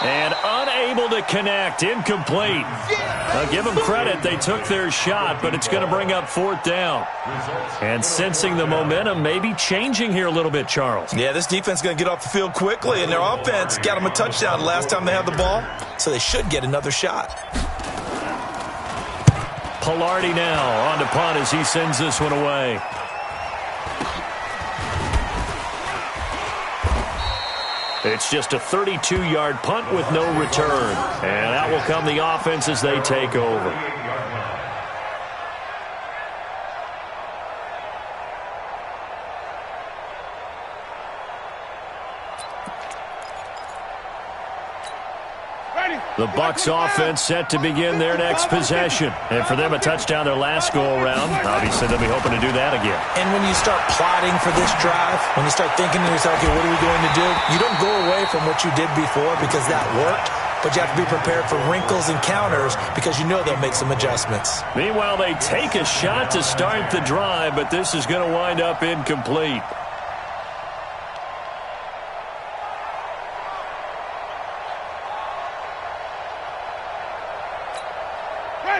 And unable to connect. Incomplete. Now give them credit. They took their shot, but it's going to bring up 4th down. And sensing the momentum maybe changing here a little bit, Charles. Yeah, this defense is going to get off the field quickly, and their offense got them a touchdown last time they had the ball, so they should get another shot. Pilardi now on to punt as he sends this one away. It's just a 32-yard punt with no return. And out will come the offense as they take over. The Bucs offense set to begin their next possession. And for them, a touchdown their last go-around. Obviously, they'll be hoping to do that again. And when you start plotting for this drive, when you start thinking to yourself, okay, what are we going to do? You don't go away from what you did before because that worked, but you have to be prepared for wrinkles and counters because you know they'll make some adjustments. Meanwhile, they take a shot to start the drive, but this is going to wind up incomplete.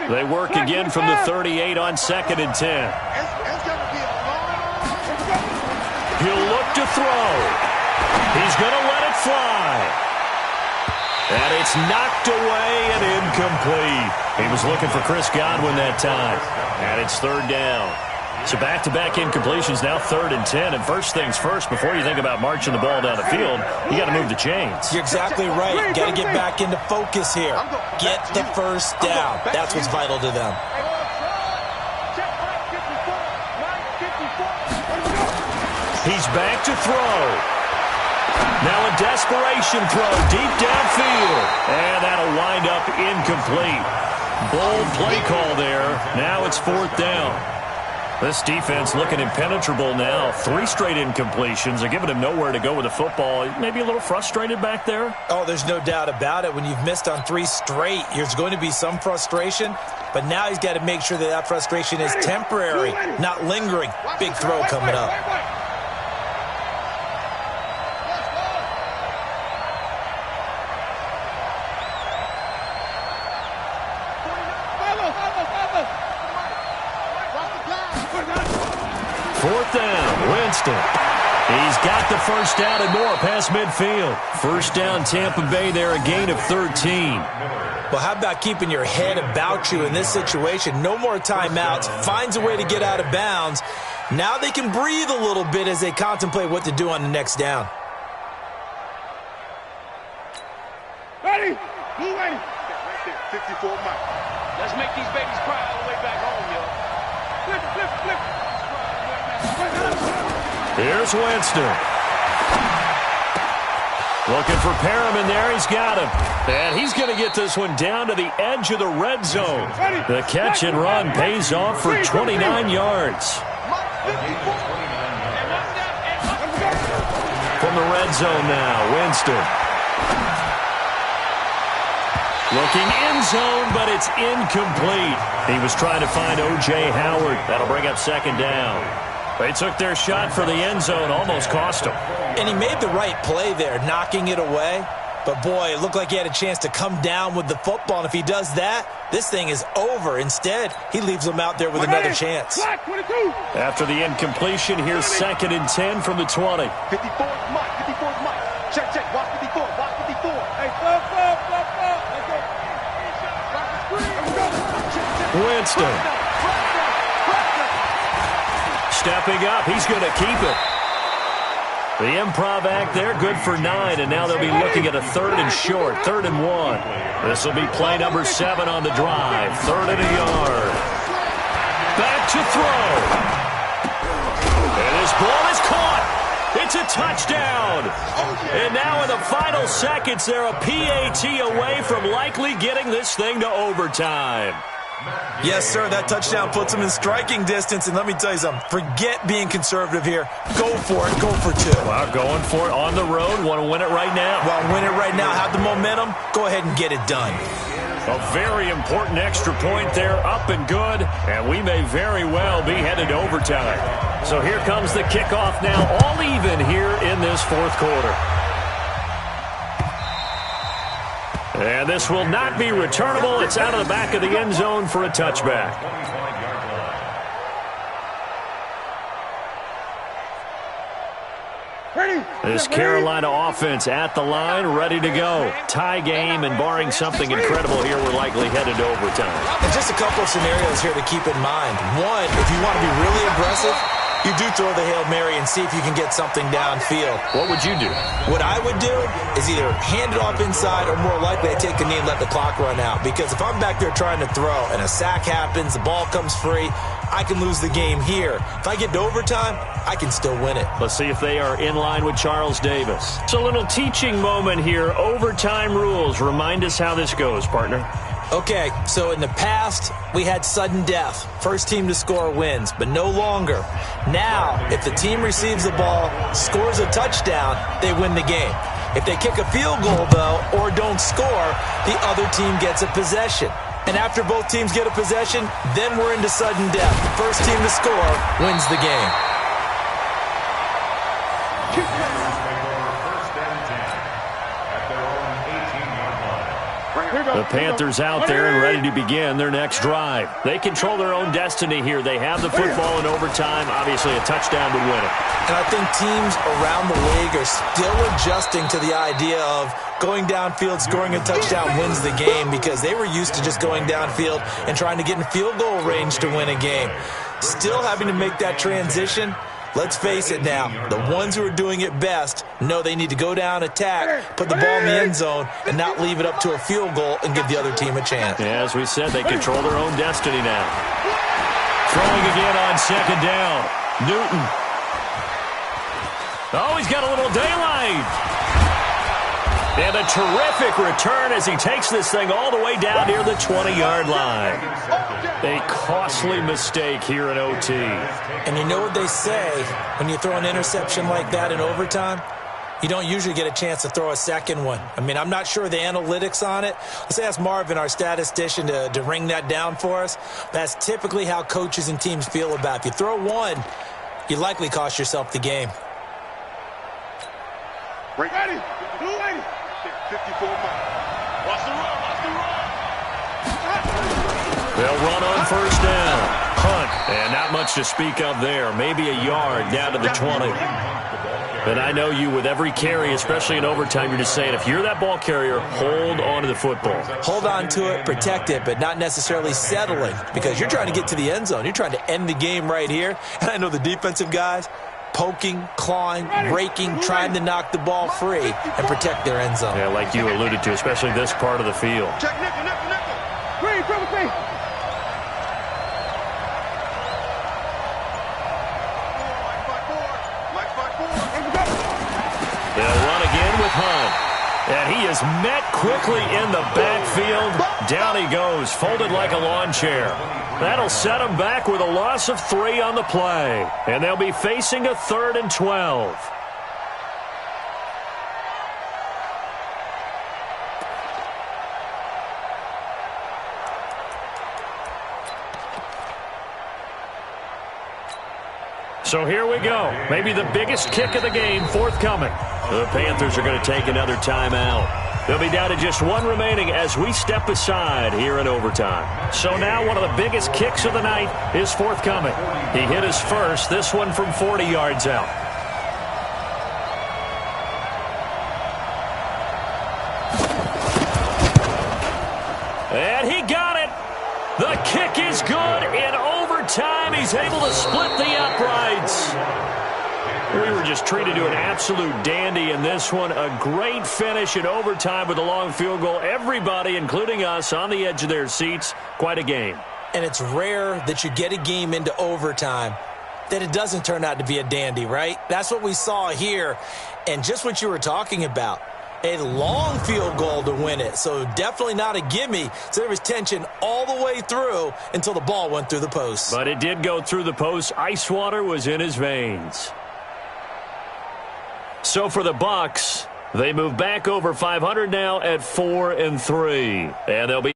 They work again from the 38 on 2nd and 10. He'll look to throw. He's going to let it fly. And it's knocked away and incomplete. He was looking for Chris Godwin that time. And it's 3rd down. So back-to-back incompletions, now 3rd and 10. And first things first, before you think about marching the ball down the field, you got to move the chains. You're exactly right. You got to get back into focus here. Get the first down. That's what's vital to them. He's back to throw. Now a desperation throw deep downfield. And that'll wind up incomplete. Bold play call there. Now it's 4th down. This defense looking impenetrable now. 3 straight incompletions. They're giving him nowhere to go with the football. Maybe a little frustrated back there. Oh, there's no doubt about it. When you've missed on 3 straight, there's going to be some frustration. But now he's got to make sure that that frustration is temporary, not lingering. Big throw coming up. Fourth down, Winston. He's got the first down and more past midfield. First down, Tampa Bay there, a gain of 13. Well, how about keeping your head about you in this situation? No more timeouts. Finds a way to get out of bounds. Now they can breathe a little bit as they contemplate what to do on the next down. Ready? Move ready. Right there, 54 miles. Let's make these babies cry all the way back home, yo. Flip, flip, flip. Here's Winston. Looking for Perriman there. He's got him. And he's going to get this one down to the edge of the red zone. The catch and run pays off for 29 yards. From the red zone now, Winston. Looking end zone, but it's incomplete. He was trying to find O.J. Howard. That'll bring up second down. They took their shot for the end zone, almost cost him. And he made the right play there, knocking it away. But, boy, it looked like he had a chance to come down with the football. And if he does that, this thing is over. Instead, he leaves him out there with another chance. After the incompletion, here's 2nd and 10 from the 20. 54 is Mike. 54 is Mike. Check, check. Watch 54. Watch 54. Hey, Winston. Stepping up. He's going to keep it. The improv act there, good for 9, and now they'll be looking at a 3rd and short, 3rd and 1. This will be play number 7 on the drive, 3rd and a yard. Back to throw. And his ball is caught. It's a touchdown. And now in the final seconds, they're a PAT away from likely getting this thing to overtime. Yes, sir, that touchdown puts him in striking distance. And let me tell you something, forget being conservative here. Go for it, go for 2. Well, going for it on the road, want to win it right now. Well, win it right now, have the momentum, go ahead and get it done. A very important extra point there, up and good, and we may very well be headed to overtime. So here comes the kickoff now, all even here in this 4th quarter. And this will not be returnable. It's out of the back of the end zone for a touchback. This Carolina offense at the line, ready to go. Tie game, and barring something incredible here, we're likely headed to overtime. And just a couple of scenarios here to keep in mind. One, if you want to be really aggressive, you do throw the Hail Mary and see if you can get something downfield. What would you do? What I would do is either hand it off inside or more likely I take a knee and let the clock run out. Because if I'm back there trying to throw and a sack happens, the ball comes free, I can lose the game here. If I get to overtime, I can still win it. Let's see if they are in line with Charles Davis. It's a little teaching moment here. Overtime rules. Remind us how this goes, partner. Okay, so in the past, we had sudden death. First team to score wins, but no longer. Now, if the team receives the ball, scores a touchdown, they win the game. If they kick a field goal, though, or don't score, the other team gets a possession. And after both teams get a possession, then we're into sudden death. The first team to score wins the game. The Panthers out there and ready to begin their next drive. They control their own destiny here. They have the football in overtime. Obviously, a touchdown to win it. And I think teams around the league are still adjusting to the idea of going downfield, scoring a touchdown wins the game, because they were used to just going downfield and trying to get in field goal range to win a game. Still having to make that transition. Let's face it now, the ones who are doing it best know they need to go down, attack, put the ball in the end zone, and not leave it up to a field goal and give the other team a chance. Yeah, as we said, they control their own destiny now. Throwing again on 2nd down. Newton. Oh, he's got a little daylight. And a terrific return as he takes this thing all the way down near the 20-yard line. A costly mistake here in OT. And you know what they say, when you throw an interception like that in overtime, you don't usually get a chance to throw a second one. I mean, I'm not sure the analytics on it. Let's ask Marvin, our statistician, to ring that down for us. That's typically how coaches and teams feel about it. If you throw one, you likely cost yourself the game. Ready. 54 miles. Watch the run. Watch the run. They'll run on 1st down. Hunt. And not much to speak of there. Maybe a yard down to the 20. But I know you, with every carry, especially in overtime, you're just saying, if you're that ball carrier, hold on to the football. Hold on to it, protect it, but not necessarily settling, because you're trying to get to the end zone. You're trying to end the game right here. And I know the defensive guys, poking, clawing, raking, trying to knock the ball free and protect their end zone. Yeah, like you alluded to, especially this part of the field. Check nickel. Green, triple T. They'll run again with Hunt. And he is met quickly in the backfield. Down he goes, folded like a lawn chair. That'll set him back with a loss of 3 on the play. And they'll be facing a 3rd and 12. So here we go. Maybe the biggest kick of the game forthcoming. The Panthers are going to take another timeout. They'll be down to just one remaining as we step aside here in overtime. So now one of the biggest kicks of the night is forthcoming. He hit his first, this one from 40 yards out. And he got it. The kick is good in overtime. He's able to split the uprights. We were just treated to an absolute dandy in this one. A great finish in overtime with a long field goal. Everybody, including us, on the edge of their seats. Quite a game. And it's rare that you get a game into overtime that it doesn't turn out to be a dandy, right? That's what we saw here. And just what you were talking about. A long field goal to win it. So definitely not a gimme. So there was tension all the way through until the ball went through the post. But it did go through the post. Ice water was in his veins. So for the Bucs, they move back over 500 now at 4-3. And they'll be